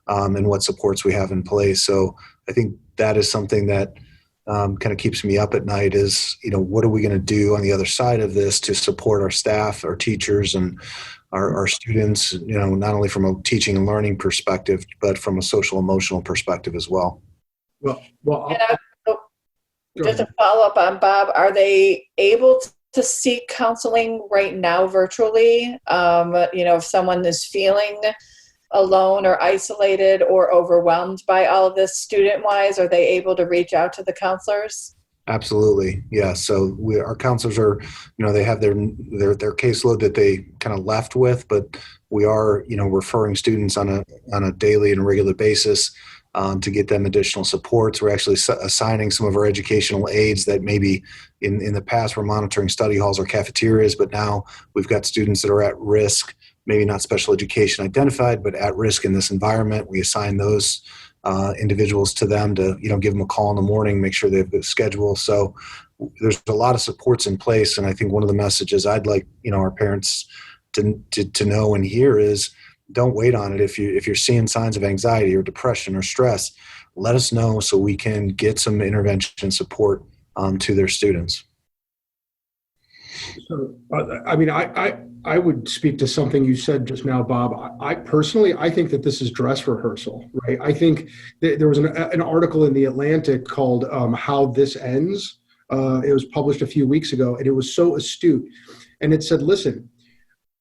and what supports we have in place. So I think that is something that kind of keeps me up at night is, what are we going to do on the other side of this to support our staff, our teachers, and our students, not only from a teaching and learning perspective, but from a social emotional perspective as well. Just to follow up on Bob, are they able to seek counseling right now virtually? If someone is feeling alone or isolated or overwhelmed by all of this student-wise, are they able to reach out to the counselors? Absolutely. Yeah. So our counselors are, they have their caseload that they kind of left with, but we are, referring students on a daily and regular basis to get them additional supports. We're actually assigning some of our educational aides that maybe in the past were monitoring study halls or cafeterias, but now we've got students that are at risk, maybe not special education identified, but at risk in this environment. We assign those individuals to them to, give them a call in the morning, make sure they have the schedule. So there's a lot of supports in place. And I think one of the messages I'd like, our parents to know and hear is don't wait on it. If you're seeing signs of anxiety or depression or stress, let us know so we can get some intervention support to their students. So, I would speak to something you said just now, Bob. I personally think that this is dress rehearsal, right? I think there was an article in The Atlantic called How This Ends. It was published a few weeks ago, and it was so astute. And it said, listen,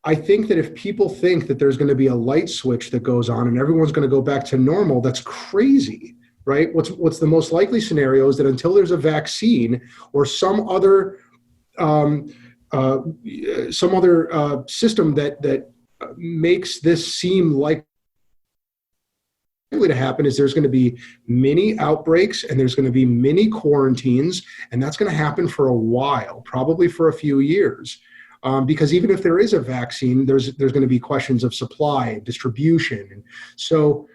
I think that if people think that there's going to be a light switch that goes on and everyone's going to go back to normal, that's crazy, right? What's the most likely scenario is that until there's a vaccine or some other system that makes this seem likely to happen, is there's going to be mini outbreaks and there's going to be mini quarantines, and that's going to happen for a while, probably for a few years. Because even if there is a vaccine, there's going to be questions of supply and distribution. And so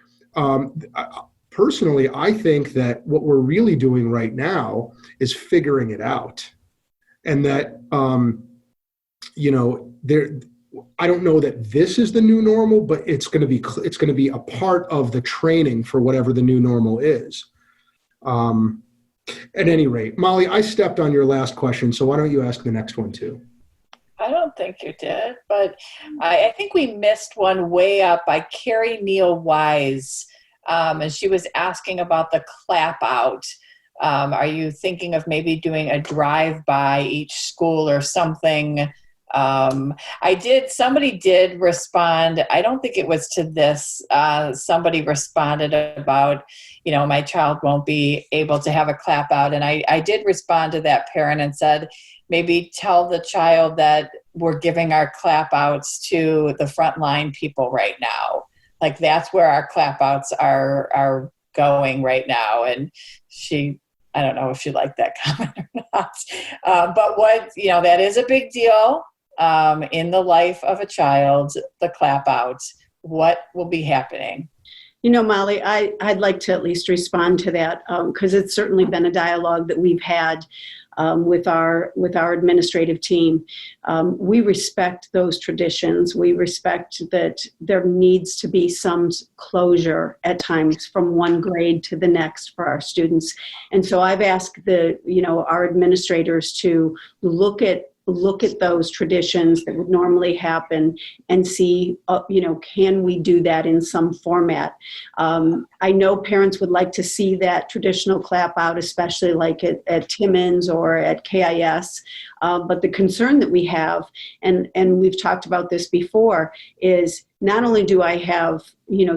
personally, I think that what we're really doing right now is figuring it out. And that, I don't know that this is the new normal, but it's going to be a part of the training for whatever the new normal is. At any rate, Molly, I stepped on your last question, so why don't you ask the next one too? I don't think you did, but I think we missed one way up by Carrie Neal Wise, and she was asking about the clap out. Are you thinking of maybe doing a drive-by each school or something? Somebody did respond. I don't think it was to this. Somebody responded about, my child won't be able to have a clap out. And I did respond to that parent and said, maybe tell the child that we're giving our clap outs to the frontline people right now. Like that's where our clap outs are going right now. And I don't know if she liked that comment or not. But that is a big deal in the life of a child, the clap out. What will be happening? Molly, I'd like to at least respond to that because it's certainly been a dialogue that we've had with our administrative team. We respect those traditions. We respect that there needs to be some closure at times from one grade to the next for our students. And so I've asked our administrators to look at those traditions that would normally happen and see, can we do that in some format? I know parents would like to see that traditional clap out, especially like at Timmins or at KIS. But the concern that we have, and we've talked about this before, is not only do I have,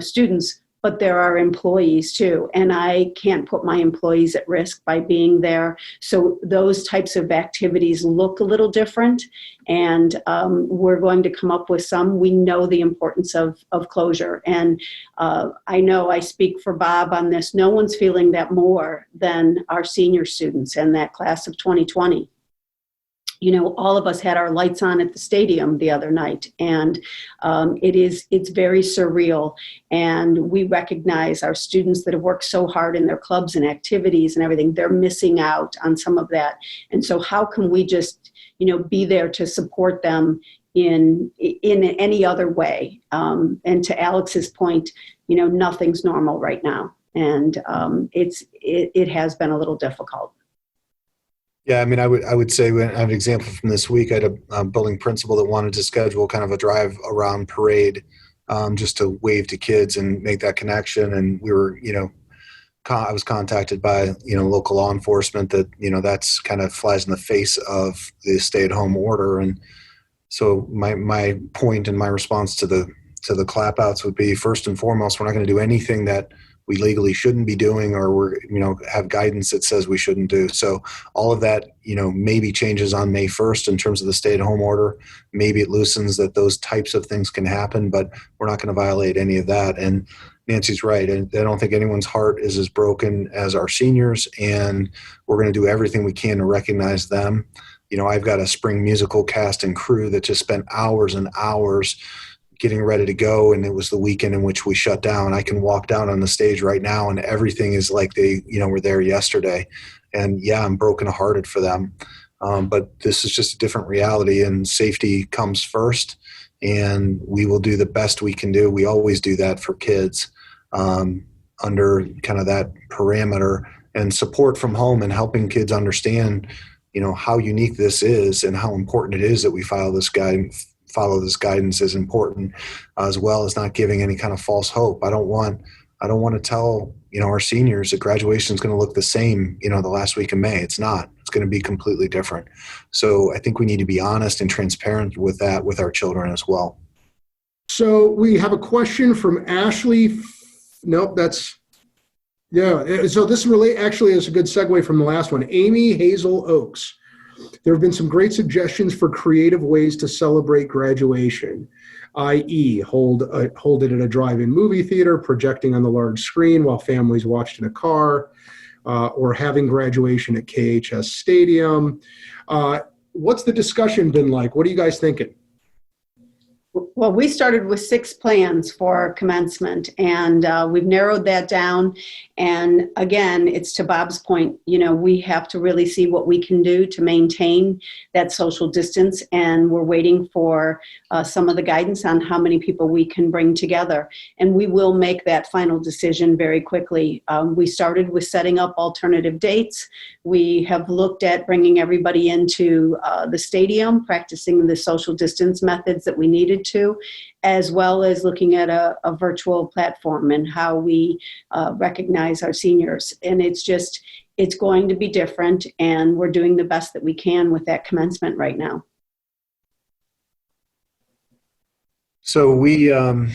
students, but there are employees too. And I can't put my employees at risk by being there. So those types of activities look a little different. And we're going to come up with some. We know the importance of closure. And I know I speak for Bob on this. No one's feeling that more than our senior students and that class of 2020. You know, all of us had our lights on at the stadium the other night, and it's very surreal. And we recognize our students that have worked so hard in their clubs and activities and everything, they're missing out on some of that. And so how can we just, you know, be there to support them in any other way? And to Alex's point, you know, nothing's normal right now. And it has been a little difficult. Yeah, I mean, I would say, I have an example from this week. I had a building principal that wanted to schedule kind of a drive around parade, just to wave to kids and make that connection. And we were, you know, I was contacted by, you know, local law enforcement that, you know, that's kind of flies in the face of the stay-at-home order. And so my point and my response to the clap outs would be, first and foremost, we're not going to do anything that we legally shouldn't be doing, or we're, you know, have guidance that says we shouldn't do. So all of that, you know, maybe changes on May 1st in terms of the stay-at-home order. Maybe it loosens that those types of things can happen, but we're not going to violate any of that. And Nancy's right. And I don't think anyone's heart is as broken as our seniors, and we're going to do everything we can to recognize them. You know, I've got a spring musical cast and crew that just spent hours and hours getting ready to go, and it was the weekend in which we shut down. I can walk down on the stage right now and everything is like they, you know, were there yesterday. And yeah, I'm brokenhearted for them. But this is just a different reality, and safety comes first, and we will do the best we can do. We always do that for kids, under kind of that parameter, and support from home and helping kids understand, you know, how unique this is and how important it is that we follow this guidance is important, as well as not giving any kind of false hope. I don't want to tell, you know, our seniors that graduation is going to look the same, you know, the last week of May. It's not. It's going to be completely different. So I think we need to be honest and transparent with that with our children as well. So we have a question from Ashley. Nope, that's, yeah. So this actually is a good segue from the last one. Amy Hazel Oaks. There have been some great suggestions for creative ways to celebrate graduation, i.e. hold it at a drive-in movie theater, projecting on the large screen while families watched in a car, or having graduation at KHS Stadium. What's the discussion been like? What are you guys thinking? Well, we started with 6 plans for commencement, and we've narrowed that down. And again, it's to Bob's point, you know, we have to really see what we can do to maintain that social distance. And we're waiting for some of the guidance on how many people we can bring together. And we will make that final decision very quickly. We started with setting up alternative dates. We have looked at bringing everybody into the stadium, practicing the social distance methods that we needed to, as well as looking at a virtual platform and how we recognize our seniors. And it's going to be different, and we're doing the best that we can with that commencement right now. So we, you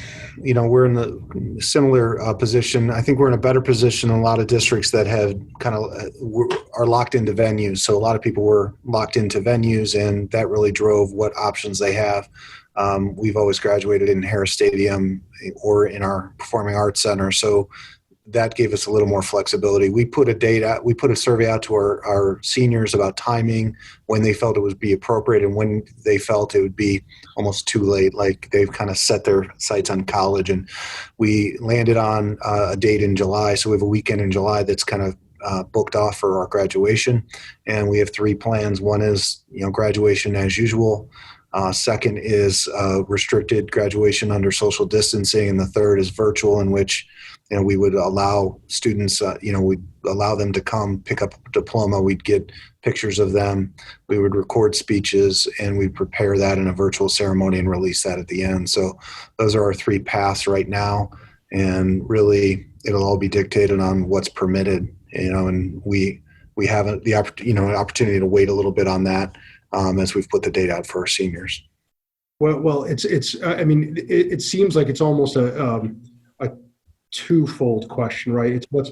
know, we're in the similar position. I think we're in a better position than a lot of districts that have kind of are locked into venues. So a lot of people were locked into venues, and that really drove what options they have. We've always graduated in Harris Stadium or in our Performing Arts Center, so that gave us a little more flexibility. We put a survey out to our seniors about timing, when they felt it would be appropriate and when they felt it would be almost too late, like they've kind of set their sights on college. And we landed on a date in July, so we have a weekend in July that's kind of booked off for our graduation. And we have 3 plans. One is, you know, graduation as usual. Second is restricted graduation under social distancing, and the third is virtual, in which, you know, we would allow students, we'd allow them to come pick up a diploma. We'd get pictures of them. We would record speeches, and we'd prepare that in a virtual ceremony and release that at the end. So those are our 3 paths right now, and really it'll all be dictated on what's permitted, you know, and we have the opportunity to wait a little bit on that. As we've put the date out for our seniors. Well, it's. I mean, it seems like it's almost a twofold question, right? It's what's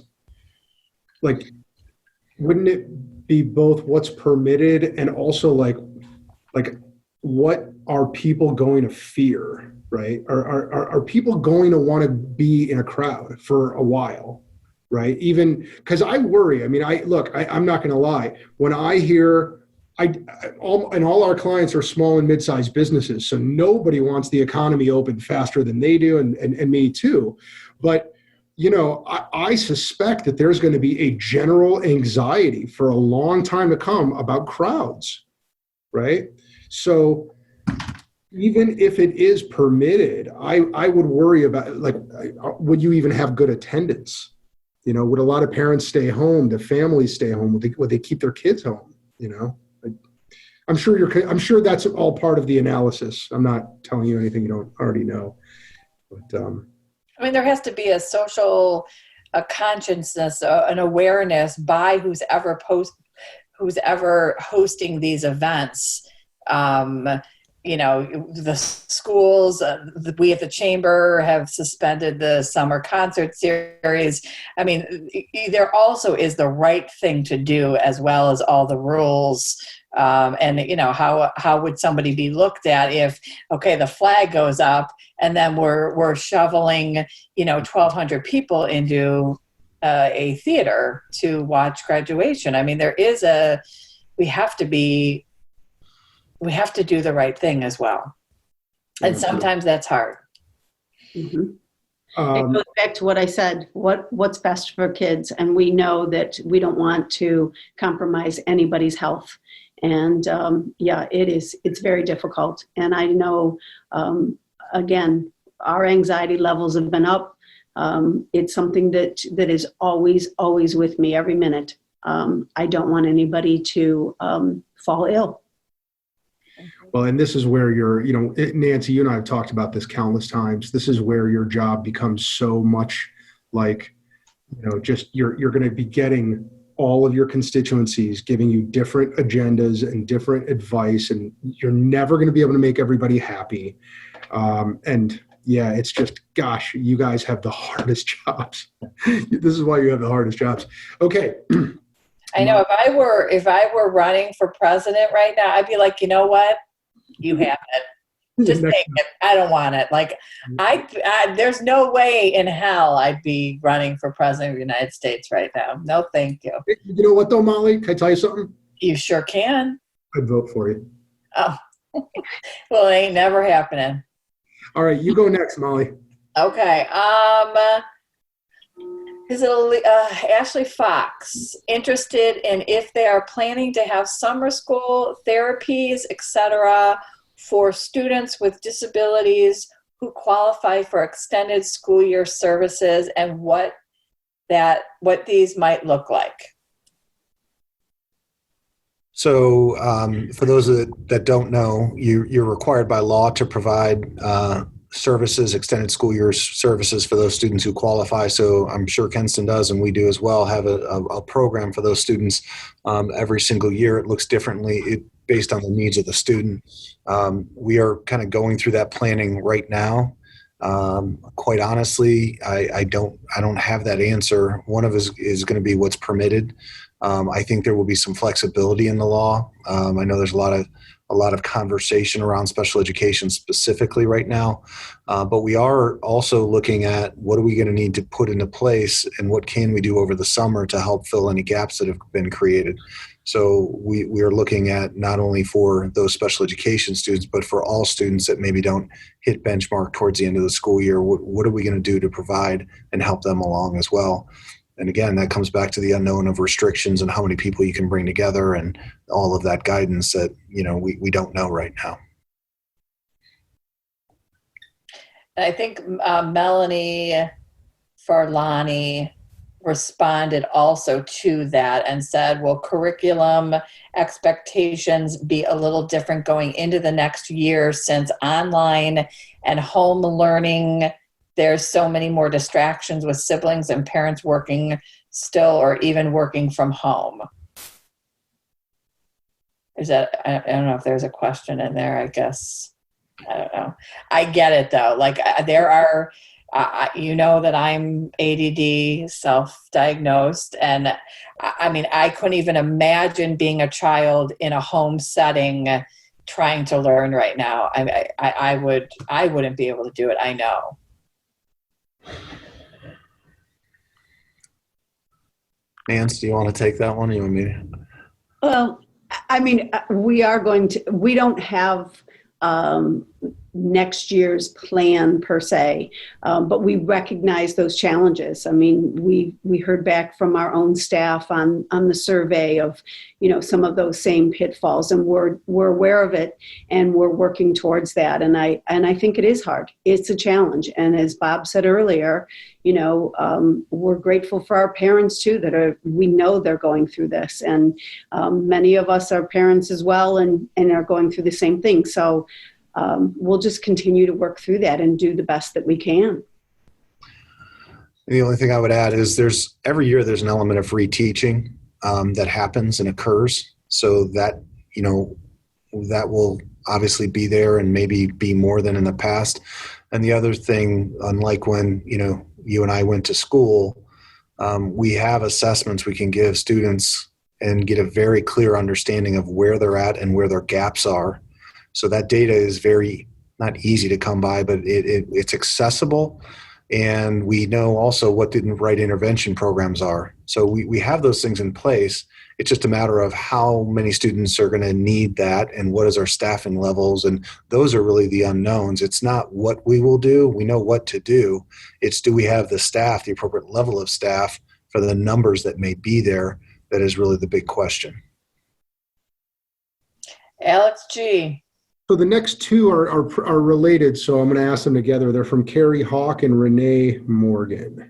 like, wouldn't it be both what's permitted and also like what are people going to fear, right? Are people going to want to be in a crowd for a while, right? Even because I worry. I mean, I'm not going to lie. When I hear, all our clients are small and mid-sized businesses, so nobody wants the economy open faster than they do, and me too. But I suspect that there's going to be a general anxiety for a long time to come about crowds, right? So even if it is permitted, I would worry about, like, would you even have good attendance? Would a lot of parents stay home? Do families stay home? Would they keep their kids home? I'm sure that's all part of the analysis. I'm not telling you anything you don't already know. But I mean, there has to be a social consciousness, an awareness by who's ever hosting these events. The schools, we at the chamber have suspended the summer concert series. I mean, there also is the right thing to do as well as all the rules. How would somebody be looked at if, okay, the flag goes up and then we're shoveling, 1,200 people into a theater to watch graduation. I mean, we have to do the right thing as well. And sometimes that's hard. Mm-hmm. It goes back to what I said, what's best for kids. And we know that we don't want to compromise anybody's health. And it's very difficult. And I know, again, our anxiety levels have been up. It's something that is always, always with me every minute. I don't want anybody to fall ill. Well, and this is where Nancy, you and I have talked about this countless times. This is where your job becomes so much like, just you're going to be getting all of your constituencies giving you different agendas and different advice, and you're never going to be able to make everybody happy. It's just, gosh, you guys have the hardest jobs. This is why you have the hardest jobs. Okay. I know if I were running for president right now, I'd be like, you know what? You have it. Just take it. I don't want it. Like, there's no way in hell I'd be running for president of the United States right now. No, thank you. You know what though, Molly? Can I tell you something? You sure can. I'd vote for you. Oh, well, it ain't never happening. All right, you go next, Molly. Okay. Is it Ashley Fox interested in if they are planning to have summer school therapies, etc., for students with disabilities who qualify for extended school year services, and what these might look like? So for those that don't know, you're required by law to provide services, extended school year services for those students who qualify. So I'm sure Kenston does, and we do as well, have a program for those students every single year. It looks differently based on the needs of the student. We are kind of going through that planning right now. Quite honestly, I don't have that answer. One of us is going to be what's permitted. I think there will be some flexibility in the law. I know there's a lot of conversation around special education specifically right now, but we are also looking at what are we going to need to put into place and what can we do over the summer to help fill any gaps that have been created. So we are looking at not only for those special education students, but for all students that maybe don't hit benchmark towards the end of the school year. What are we going to do to provide and help them along as well? And again, that comes back to the unknown of restrictions and how many people you can bring together and all of that guidance that, we don't know right now. I think Melanie Farlani responded also to that and said, will curriculum expectations be a little different going into the next year, since online and home learning, there's so many more distractions with siblings and parents working still or even working from home? Is that, I don't know if there's a question in there, I guess. I don't know. I get it though. Like there are, you know that I'm ADD, self-diagnosed, and I mean, I couldn't even imagine being a child in a home setting trying to learn right now. I wouldn't be able to do it. I know. Nance, do you want to take that one? Or you want me to? Well, I mean, we don't have next year's plan per se, but we recognize those challenges. I mean, we heard back from our own staff on the survey of, some of those same pitfalls, and we're aware of it, and we're working towards that. And I think it is hard. It's a challenge. And as Bob said earlier, we're grateful for our parents too, we know they're going through this, and many of us are parents as well, and are going through the same thing. So we'll just continue to work through that and do the best that we can. The only thing I would add is every year there's an element of reteaching that happens and occurs. So that, that will obviously be there and maybe be more than in the past. And the other thing, unlike when, you and I went to school, we have assessments we can give students and get a very clear understanding of where they're at and where their gaps are. So that data is very, not easy to come by, but it's accessible. And we know also what the right intervention programs are. So we have those things in place. It's just a matter of how many students are going to need that and what is our staffing levels. And those are really the unknowns. It's not what we will do. We know what to do. It's, do we have the staff, the appropriate level of staff for the numbers that may be there? That is really the big question. Alex G. So the next two are related, so I'm going to ask them together. They're from Carrie Hawk and Renee Morgan.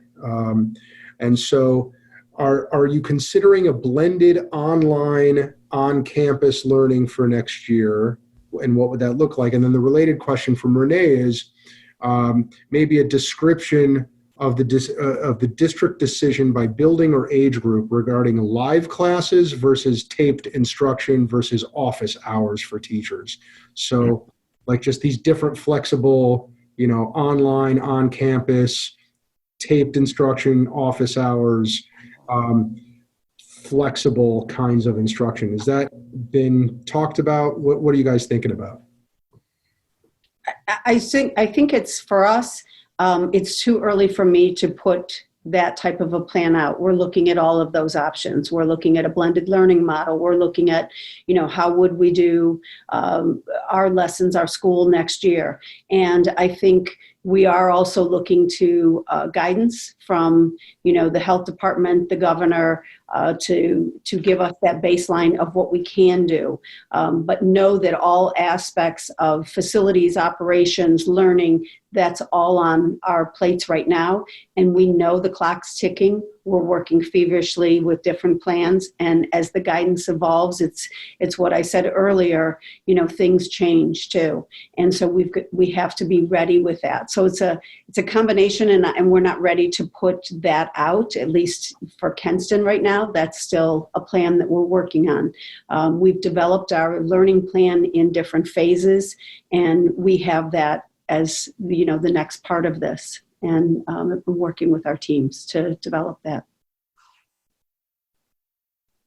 And so are you considering a blended online, on-campus learning for next year? And what would that look like? And then the related question from Renee is maybe a description of the district decision by building or age group regarding live classes versus taped instruction versus office hours for teachers. So like just these different flexible, online, on campus, taped instruction, office hours, flexible kinds of instruction. Has that been talked about? What are you guys thinking about? I think it's, for us, it's too early for me to put that type of a plan out. We're looking at all of those options. We're looking at a blended learning model. We're looking at, how would we do our lessons, our school next year. And I think we are also looking to guidance from, the health department, the governor, to give us that baseline of what we can do. But know that all aspects of facilities, operations, learning, that's all on our plates right now. And we know the clock's ticking. We're working feverishly with different plans. And as the guidance evolves, it's what I said earlier, things change too. And so we have to be ready with that. So it's a combination, and we're not ready to put that out, at least for Kenston right now. That's still a plan that we're working on. We've developed our learning plan in different phases, and we have that as the next part of this. And I've been working with our teams to develop that.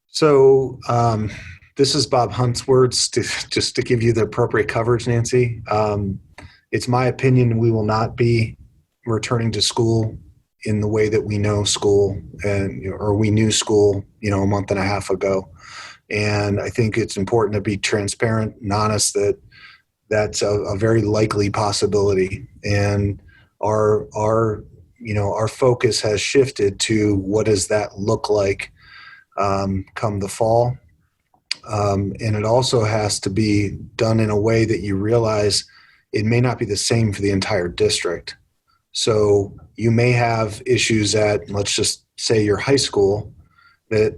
So this is Bob Hunt's words, just to give you the appropriate coverage, Nancy. It's my opinion we will not be returning to school in the way that we know school, or we knew school, a month and a half ago. And I think it's important to be transparent and honest that that's a very likely possibility. And our focus has shifted to what does that look like come the fall. And it also has to be done in a way that you realize it may not be the same for the entire district. So you may have issues at, let's just say, your high school that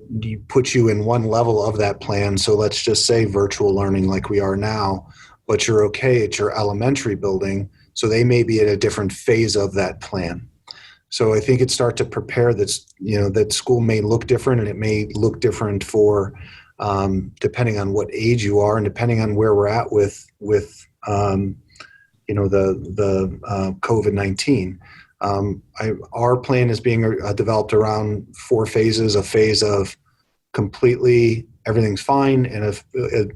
put you in one level of that plan. So let's just say virtual learning like we are now, but you're okay at your elementary building. So they may be at a different phase of that plan. So I think it starts to prepare that, that school may look different, and it may look different for depending on what age you are and depending on where we're at with the COVID-19. Our plan is being developed around 4 phases: a phase of completely everything's fine, and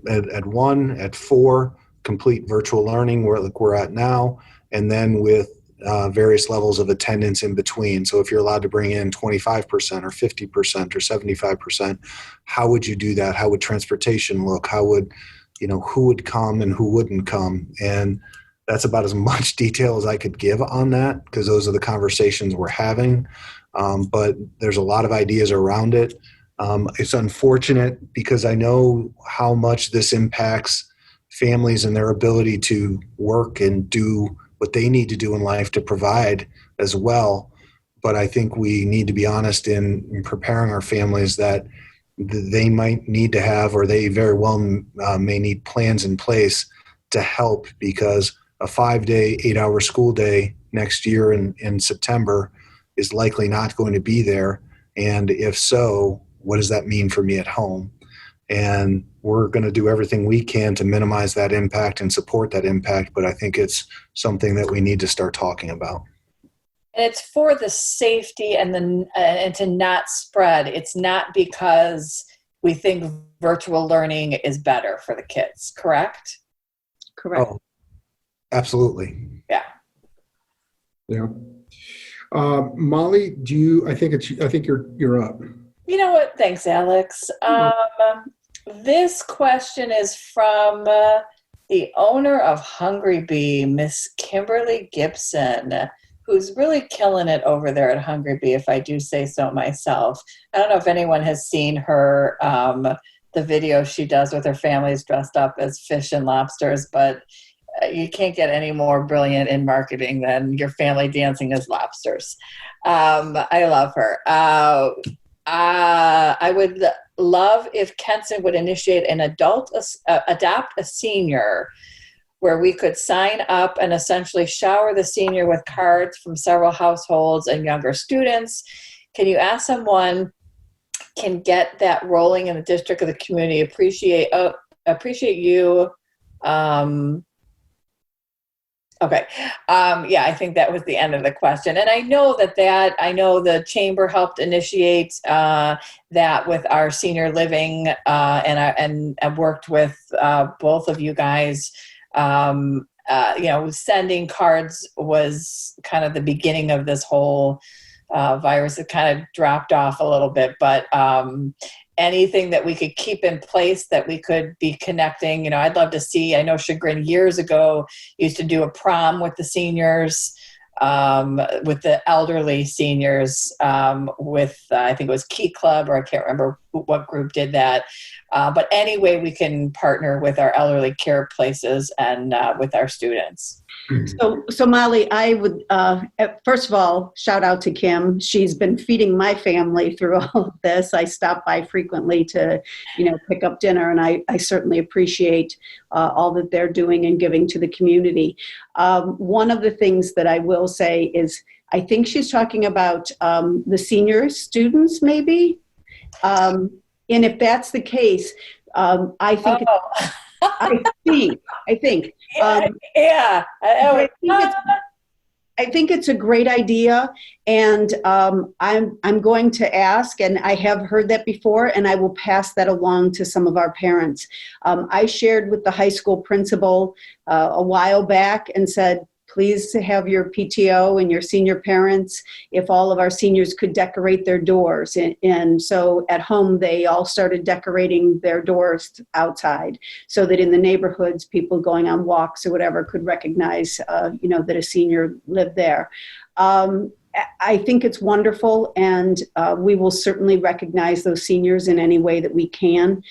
at 1, at 4, complete virtual learning, where like we're at now, and then with various levels of attendance in between. So if you're allowed to bring in 25% or 50% or 75%, how would you do that? How would transportation look? How would, who would come and who wouldn't come? And that's about as much detail as I could give on that, because those are the conversations we're having. But there's a lot of ideas around it. It's unfortunate because I know how much this impacts families and their ability to work and do what they need to do in life to provide as well. But I think we need to be honest in preparing our families that they might need to have, or they very well may need plans in place to help, because a 5-day, 8-hour school day next year in September is likely not going to be there. And if so, what does that mean for me at home? And we're going to do everything we can to minimize that impact and support that impact. But I think it's something that we need to start talking about. And it's for the safety and to not spread. It's not because we think virtual learning is better for the kids, correct? Correct. Oh, absolutely. Yeah. Yeah. Molly, I think you're up. You know what? Thanks, Alex. This question is from the owner of Hungry Bee, Miss Kimberly Gibson, who's really killing it over there at Hungry Bee, if I do say so myself. I don't know if anyone has seen her, the video she does with her families dressed up as fish and lobsters, but you can't get any more brilliant in marketing than your family dancing as lobsters. I love her. I would love if Kenson would initiate an adopt a senior, where we could sign up and essentially shower the senior with cards from several households and younger students. Can you ask someone can get that rolling in the district of the community? Appreciate you. Okay. Yeah, I think that was the end of the question. And I know I know the chamber helped initiate that with our senior living, and I worked with both of you guys. Sending cards was kind of the beginning of this whole virus. It kind of dropped off a little bit, but anything that we could keep in place that we could be connecting, I'd love to see. I know Chagrin years ago used to do a prom with the seniors, with the elderly seniors, with I think it was Key Club, or I can't remember what group did that. But anyway, we can partner with our elderly care places and with our students. So Molly, I would, first of all, shout out to Kim. She's been feeding my family through all of this. I stop by frequently to, pick up dinner, and I certainly appreciate all that they're doing and giving to the community. One of the things that I will say is, I think she's talking about the senior students, maybe. And if that's the case, I think. Oh. I think. I think it's a great idea, and I'm going to ask, and I have heard that before, and I will pass that along to some of our parents. I shared with the high school principal a while back and said, please have your PTO and your senior parents, if all of our seniors could decorate their doors. And so at home, they all started decorating their doors outside, so that in the neighborhoods, people going on walks or whatever could recognize, that a senior lived there. I think it's wonderful, and we will certainly recognize those seniors in any way that we can.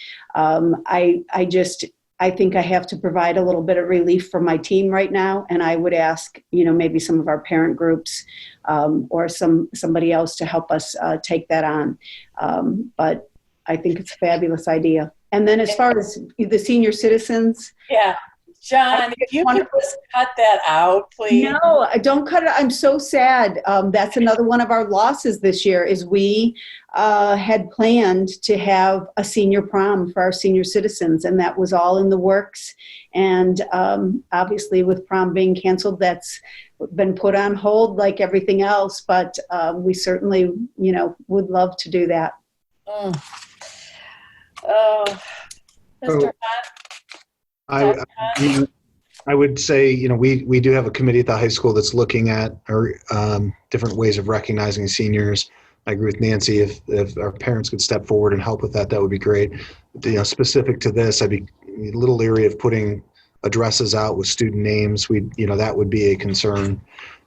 I think I have to provide a little bit of relief for my team right now, and I would ask, maybe some of our parent groups or somebody else to help us take that on. But I think it's a fabulous idea. And then as far as the senior citizens, yeah, John, if you could just cut that out, please. No, I don't cut it. I'm so sad. That's another one of our losses this year is we had planned to have a senior prom for our senior citizens, and that was all in the works. And obviously with prom being canceled, that's been put on hold like everything else, but we certainly, would love to do that. Oh, Mr. Hunt? I would say, we do have a committee at the high school that's looking at our different ways of recognizing seniors. I agree with Nancy. If our parents could step forward and help with that, that would be great. Specific to this, I'd be a little leery of putting addresses out with student names. That would be a concern.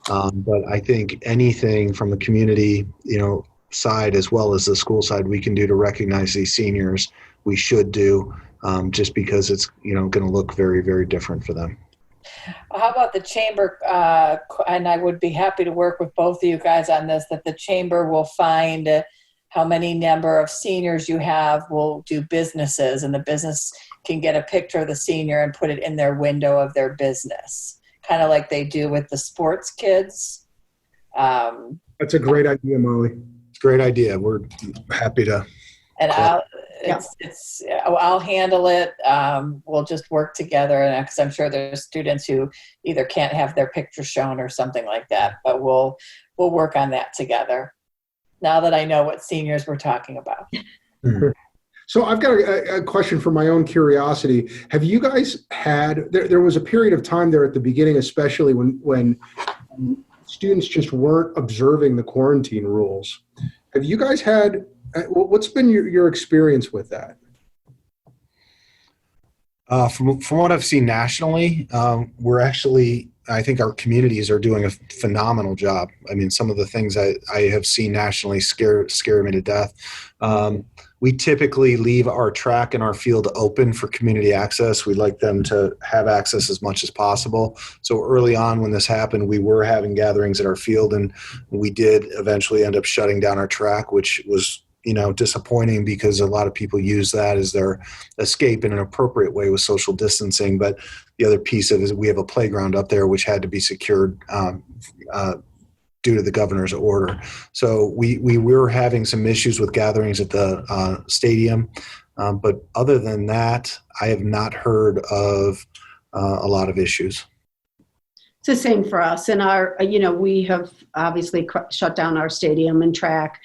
But I think anything from the community, side as well as the school side we can do to recognize these seniors, we should do, just because it's going to look very, very different for them. Well, how about the chamber, and I would be happy to work with both of you guys on this, that the chamber will find how many number of seniors you have, will do businesses, and the business can get a picture of the senior and put it in their window of their business, kind of like they do with the sports kids. That's a great idea, Molly. It's a great idea. We're happy to. And I'll handle it. We'll just work together, and because I'm sure there's students who either can't have their picture shown or something like that. But we'll work on that together. Now that I know what seniors we're talking about. So I've got a question for my own curiosity. Have you guys had? There was a period of time there at the beginning, especially when students just weren't observing the quarantine rules. Have you guys had? What's been your experience with that? From what I've seen nationally, we're actually, I think our communities are doing a phenomenal job. I mean, some of the things I have seen nationally scare me to death. We typically leave our track and our field open for community access. We'd like them to have access as much as possible. So early on when this happened, we were having gatherings at our field, and we did eventually end up shutting down our track, which was disappointing because a lot of people use that as their escape in an appropriate way with social distancing. But the other piece of it is we have a playground up there which had to be secured due to the governor's order. So we were having some issues with gatherings at the stadium. But other than that, I have not heard of a lot of issues. It's the same for us. And we have obviously shut down our stadium and track.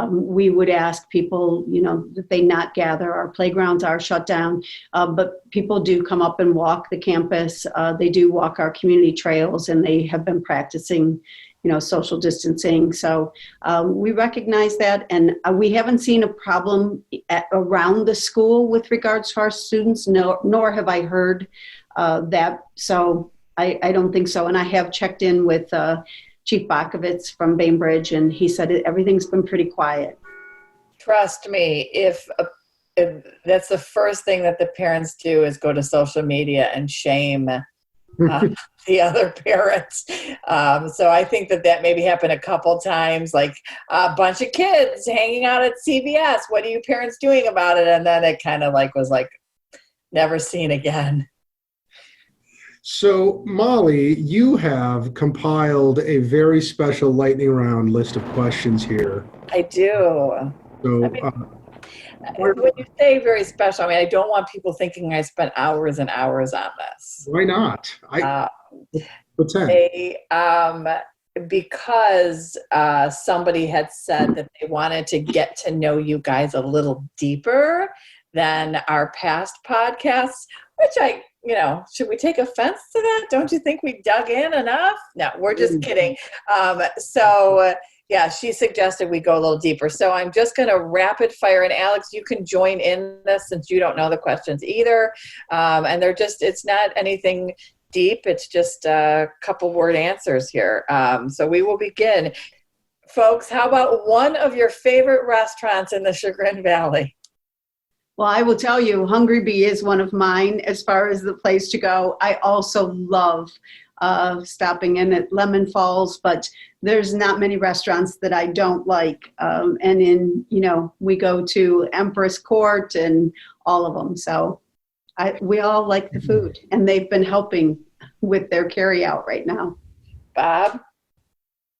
We would ask people, that they not gather. Our playgrounds are shut down, but people do come up and walk the campus. They do walk our community trails, and they have been practicing, social distancing. So we recognize that, and we haven't seen a problem around the school with regards to our students, nor have I heard that. So I don't think so. And I have checked in with Chief Bakovitz from Bainbridge, and he said everything's been pretty quiet. Trust me, if that's the first thing that the parents do is go to social media and shame the other parents. So I think that maybe happened a couple times, like a bunch of kids hanging out at CVS. What are you parents doing about it? And then it kind of was never seen again. So, Molly, you have compiled a very special lightning round list of questions here. I do. So, when you say very special, I don't want people thinking I spent hours and hours on this. Why not? Pretend. Because somebody had said that they wanted to get to know you guys a little deeper than our past podcasts, which should we take offense to that? Don't you think we dug in enough? No, we're just kidding. She suggested we go a little deeper. So I'm just going to rapid fire. And Alex, you can join in this since you don't know the questions either. And it's not anything deep. It's just a couple word answers here. So we will begin. Folks, how about one of your favorite restaurants in the Chagrin Valley? Well, I will tell you, Hungry Bee is one of mine as far as the place to go. I also love stopping in at Lemon Falls, but there's not many restaurants that I don't like. And we go to Empress Court and all of them. So We all like the food, and they've been helping with their carry out right now. Bob?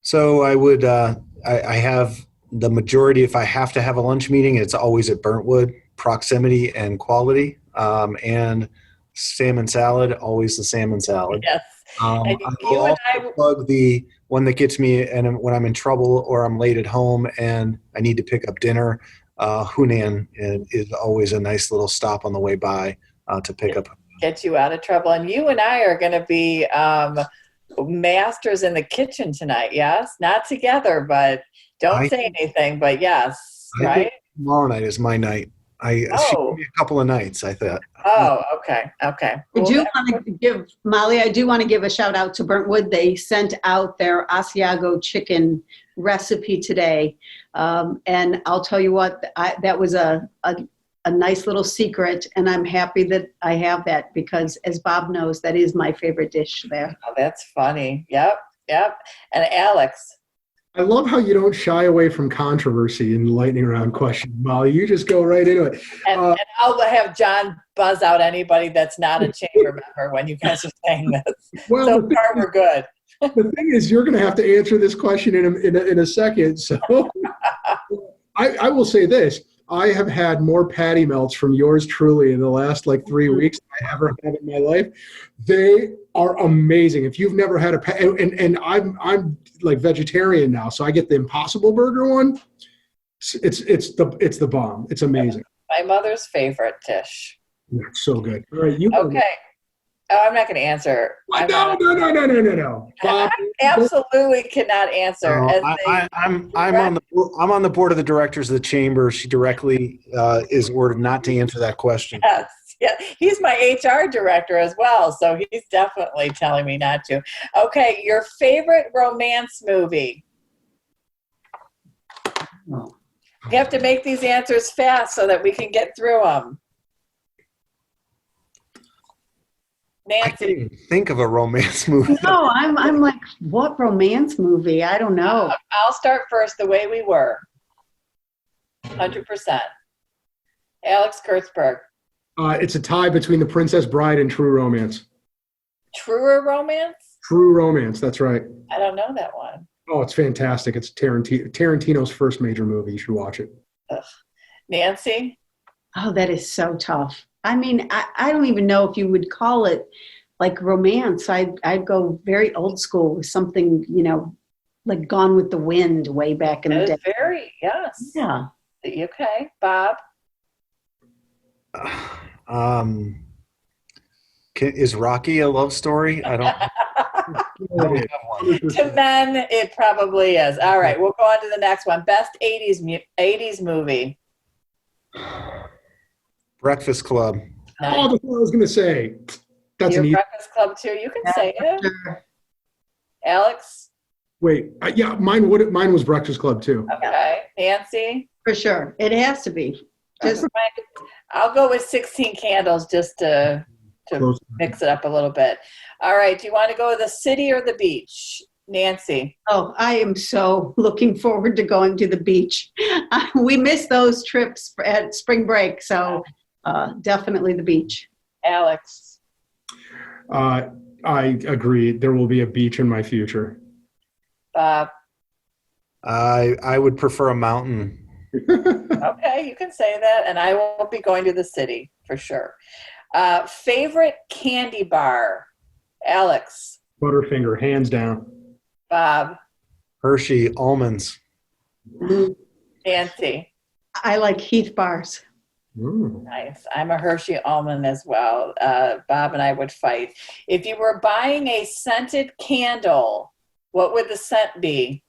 So I would, I have the majority, if I have to have a lunch meeting, it's always at Burntwood, proximity and quality. And salmon salad, always the salmon salad. Yes. And I you will and also plug the one that gets me, and when I'm in trouble or I'm late at home and I need to pick up dinner, Hunan is always a nice little stop on the way by to pick up. Get you out of trouble. And you and I are going to be masters in the kitchen tonight, yes? Not together, but don't say anything, but yes, I right? think tomorrow night is my night. She gave me a couple of nights, I thought. Oh, okay. I do want to give, Molly, I do want to give a shout out to Burntwood. They sent out their Asiago chicken recipe today. And I'll tell you what, that was a nice little secret. And I'm happy that I have that because, as Bob knows, that is my favorite dish there. Oh, that's funny. Yep. And Alex? I love how you don't shy away from controversy in lightning round questions, Molly. You just go right into it. And I'll have John buzz out anybody that's not a chamber member when you guys are saying this. Well, so far, we're good. The thing is, you're going to have to answer this question in a second. So I will say this. I have had more patty melts from yours truly in the last 3 weeks than I ever have in my life. They are amazing. If you've never had a patty, and I'm vegetarian now, so I get the Impossible Burger one. It's the bomb. It's amazing. My mother's favorite dish. Yeah, so good. All right, okay. Oh, I'm not going to answer. No. Bob, I absolutely cannot answer. I'm on the board of the directors of the chamber. She directly is ordered not to answer that question. Yes. Yeah, he's my HR director as well, so he's definitely telling me not to. Okay, your favorite romance movie? You have to make these answers fast so that we can get through them. Nancy. I can't even think of a romance movie. No, I'm like, what romance movie? I don't know. I'll start first. The Way We Were. 100%. Alex Kurtzberg. It's a tie between The Princess Bride and True Romance. Truer Romance? True Romance, that's right. I don't know that one. Oh, it's fantastic. It's Tarantino's first major movie. You should watch it. Ugh. Nancy? Oh, that is so tough. I mean, I don't even know if you would call it like romance. I'd go very old school with something, like Gone with the Wind way back in the day. Very, yes. Yeah. Okay. Bob? Is Rocky a love story? I don't have one. To men, it probably is. All right, we'll go on to the next one. Best 80s movie. Breakfast Club. Nice. Oh, that's what I was going to say. That's Your an easy. Breakfast Club too. You can say it. Sure. Alex? Wait, yeah, mine was Breakfast Club too. Okay. Nancy? For sure. It has to be. Just I'll go with 16 Candles just to mix it up a little bit. All right. Do you want to go to the city or the beach? Nancy? Oh, I am so looking forward to going to the beach. We miss those trips at spring break, so definitely the beach. Alex? I agree. There will be a beach in my future. Bob? I would prefer a mountain. Okay, you can say that, and I won't be going to the city for sure. Favorite candy bar? Alex? Butterfinger, hands down. Bob? Hershey almonds. Nancy? I like Heath bars. Ooh. Nice. I'm a Hershey almond as well. Bob and I would fight. If you were buying a scented candle, what would the scent be?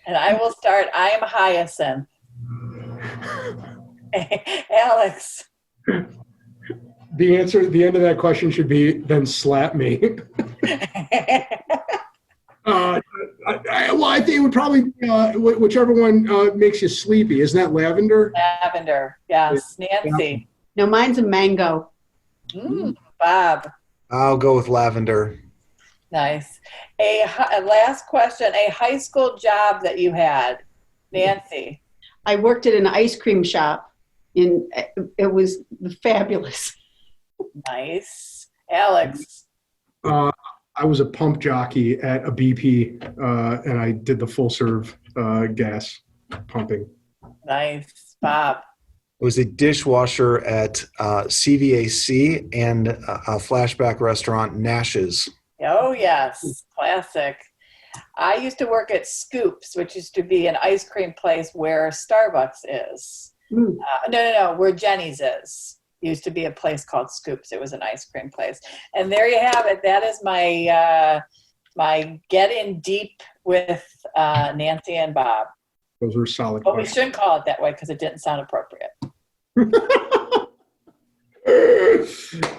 And I will start. I am hyacinth. Alex? The answer at the end of that question should be, then slap me. I think it would probably be whichever one makes you sleepy. Isn't that lavender? Lavender, yes. Nancy? No, mine's a mango. Bob? I'll go with lavender. Nice. A last question. A high school job that you had. Nancy? I worked at an ice cream shop It was fabulous. Nice. Alex. I was a pump jockey at a BP, and I did the full serve gas pumping. Nice. Bob. I was a dishwasher at CVAC and a flashback restaurant, Nash's. Oh, yes. Classic. I used to work at Scoops, which used to be an ice cream place where Starbucks is. No, where Jenny's is. Used to be a place called Scoops. It was an ice cream place. And there you have it. That is my my get in deep with Nancy and Bob. Those were solid. But we shouldn't call it that way because it didn't sound appropriate.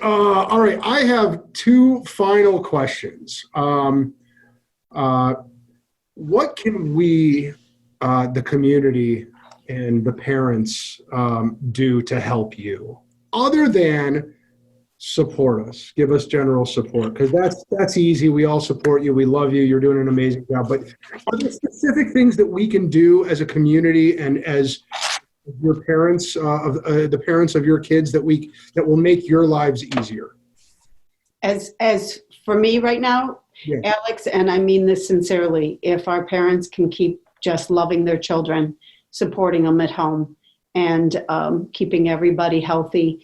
All right. I have two final questions. What can we, the community and the parents, do to help you other than support us, give us general support? Because that's easy. We all support you. We love you. You're doing an amazing job. But are there specific things that we can do as a community and as your parents, the parents of your kids, that will make your lives easier? As for me right now, yeah. Alex, and I mean this sincerely, if our parents can keep just loving their children, supporting them at home, and keeping everybody healthy,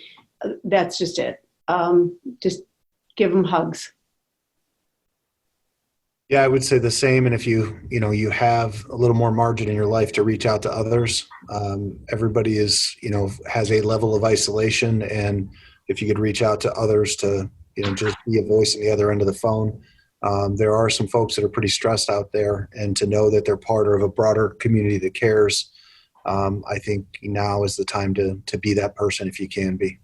that's just it. Just give them hugs. Yeah, I would say the same. And if you have a little more margin in your life to reach out to others, everybody has a level of isolation. And if you could reach out to others to, just be a voice on the other end of the phone. There are some folks that are pretty stressed out there, and to know that they're part of a broader community that cares. I think now is the time to be that person if you can be.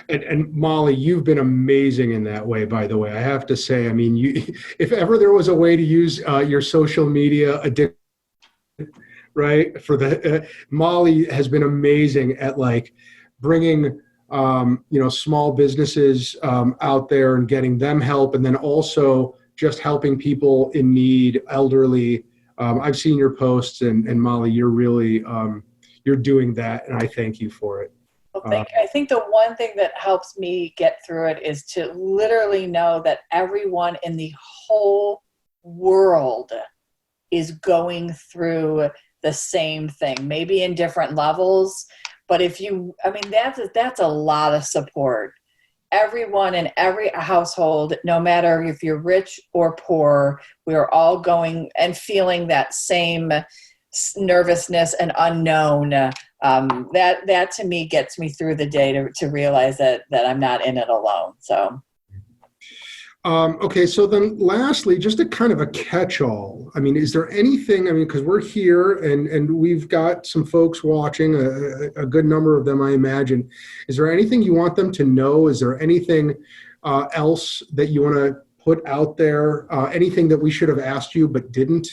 And Molly, you've been amazing in that way, by the way. I have to say, I mean, if ever there was a way to use your social media addiction, right, Molly has been amazing at bringing, small businesses out there and getting them help. And then also just helping people in need, elderly. I've seen your posts, and Molly, you're really, you're doing that. And I thank you for it. Well, I think the one thing that helps me get through it is to literally know that everyone in the whole world is going through the same thing, maybe in different levels. But that's a lot of support. Everyone in every household, no matter if you're rich or poor, we are all going and feeling that same nervousness and unknown. That to me gets me through the day to realize that I'm not in it alone. So. Okay, so then lastly, just a kind of a catch-all. I mean, is there anything, because we're here and we've got some folks watching, a good number of them, I imagine. Is there anything you want them to know? Is there anything else that you want to put out there? Anything that we should have asked you but didn't?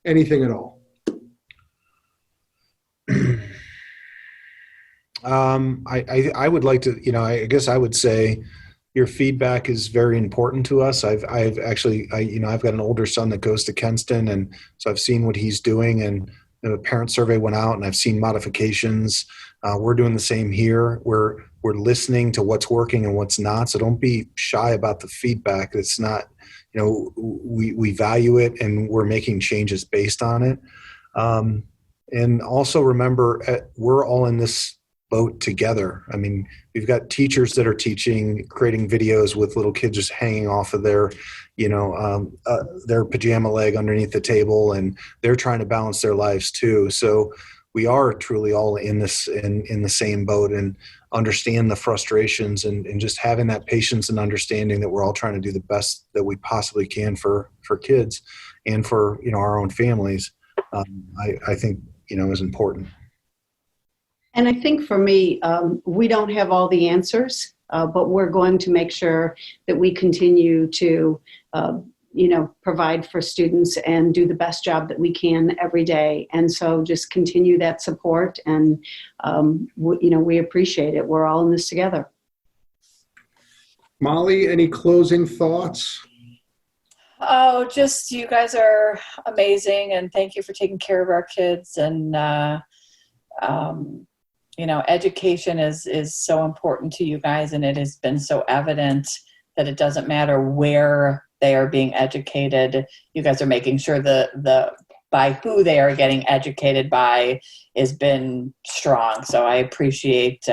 Anything at all? I would like to, I guess I would say your feedback is very important to us. I've got an older son that goes to Kenston, and so I've seen what he's doing, and the parent survey went out, and I've seen modifications. We're doing the same here. We're listening to what's working and what's not. So don't be shy about the feedback. It's not, we value it, and we're making changes based on it. And also remember, we're all in this boat together. I mean, we've got teachers that are teaching, creating videos with little kids just hanging off of their pajama leg underneath the table, and they're trying to balance their lives too. So we are truly all in this, in the same boat, and understand the frustrations, and just having that patience and understanding that we're all trying to do the best that we possibly can for kids and for, our own families. I think, is important. And I think for me, we don't have all the answers, but we're going to make sure that we continue to, provide for students and do the best job that we can every day. And so just continue that support, and, we appreciate it. We're all in this together. Molly, any closing thoughts? Oh, just you guys are amazing, and thank you for taking care of our kids. And, education is so important to you guys, and it has been so evident that it doesn't matter where they are being educated. You guys are making sure the by who they are getting educated by has been strong. So I appreciate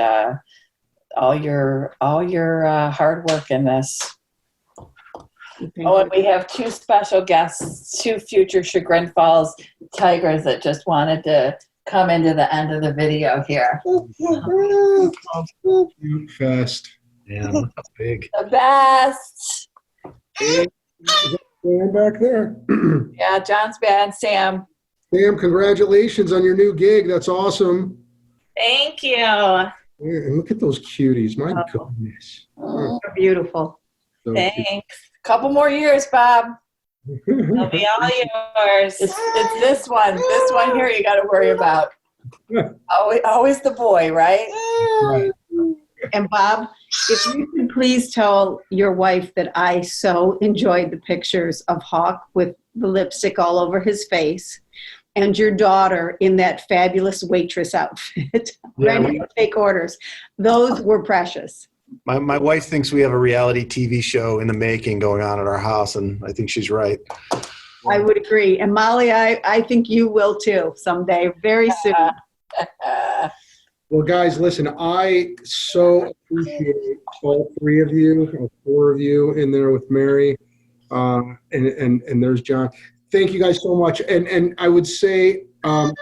all your hard work in this. And we have two special guests, two future Chagrin Falls Tigers that just wanted to come into the end of the video here. Cute fest. Yeah, that's big. The best. Sam back there. Yeah, John's bad. Sam, congratulations on your new gig. That's awesome. thank you. Yeah, and look at those cuties. My goodness. They're beautiful. So cute. Thanks. Couple more years, Bob. They'll be all yours. It's this one here you got to worry about. Always the boy, right? Right. And Bob, if you could please tell your wife that I so enjoyed the pictures of Hawk with the lipstick all over his face, and your daughter in that fabulous waitress outfit, ready to take orders. Those were precious. My wife thinks we have a reality TV show in the making going on at our house, and I think she's right. I would agree. And Molly, I think you will too someday, very soon. Well, guys, listen, I so appreciate all three of you, or four of you in there with Mary, and there's John. Thank you guys so much. And I would say all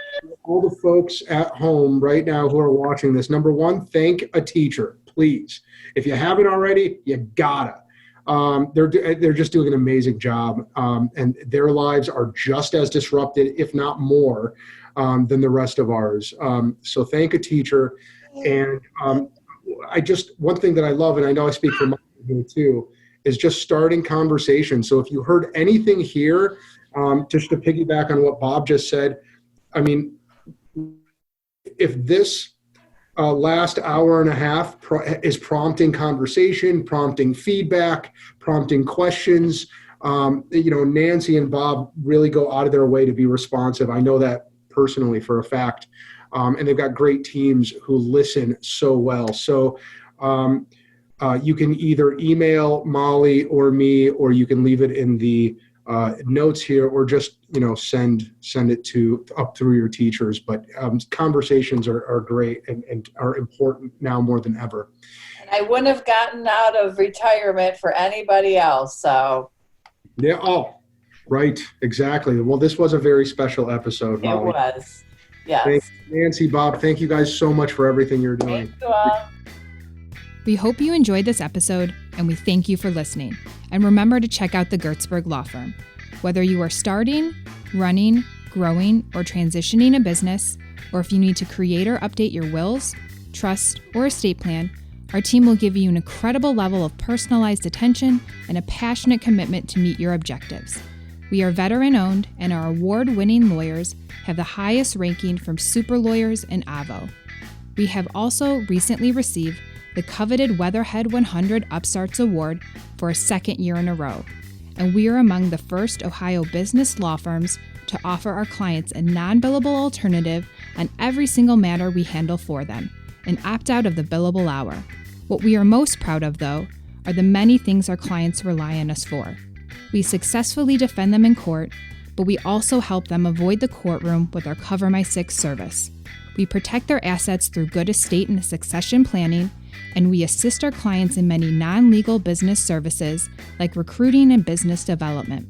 the folks at home right now who are watching this, number one, thank a teacher, please. If you haven't already, you gotta. They're just doing an amazing job, and their lives are just as disrupted, if not more, than the rest of ours. So thank a teacher. And one thing that I love, and I know I speak for Mike here too, is just starting conversation. So if you heard anything here, just to piggyback on what Bob just said, I mean, if this last hour and a half is prompting conversation, prompting feedback, prompting questions, Nancy and Bob really go out of their way to be responsive. I know that personally for a fact. And they've got great teams who listen so well. So you can either email Molly or me, or you can leave it in the notes here, or just send it up through your teachers. But conversations are great and are important now more than ever. And I wouldn't have gotten out of retirement for anybody else. So yeah. Oh, right. Exactly. Well, this was a very special episode, Molly. It was. Yes. Thanks, Nancy, Bob. Thank you guys so much for everything you're doing. Thank you all. We hope you enjoyed this episode, and we thank you for listening. And remember to check out the Gertzberg Law Firm. Whether you are starting, running, growing, or transitioning a business, or if you need to create or update your wills, trust, or estate plan, our team will give you an incredible level of personalized attention and a passionate commitment to meet your objectives. We are veteran-owned, and our award-winning lawyers have the highest ranking from Super Lawyers and Avo. We have also recently received the coveted Weatherhead 100 Upstarts Award for a second year in a row, and we are among the first Ohio business law firms to offer our clients a non-billable alternative on every single matter we handle for them, and opt out of the billable hour. What we are most proud of, though, are the many things our clients rely on us for. We successfully defend them in court, but we also help them avoid the courtroom with our Cover My Six service. We protect their assets through good estate and succession planning, and we assist our clients in many non-legal business services like recruiting and business development.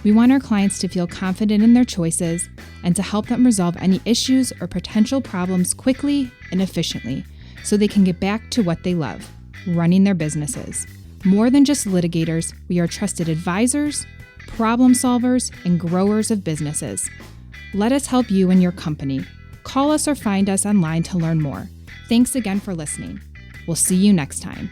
We want our clients to feel confident in their choices and to help them resolve any issues or potential problems quickly and efficiently so they can get back to what they love, running their businesses. More than just litigators, we are trusted advisors, problem solvers, and growers of businesses. Let us help you and your company. Call us or find us online to learn more. Thanks again for listening. We'll see you next time.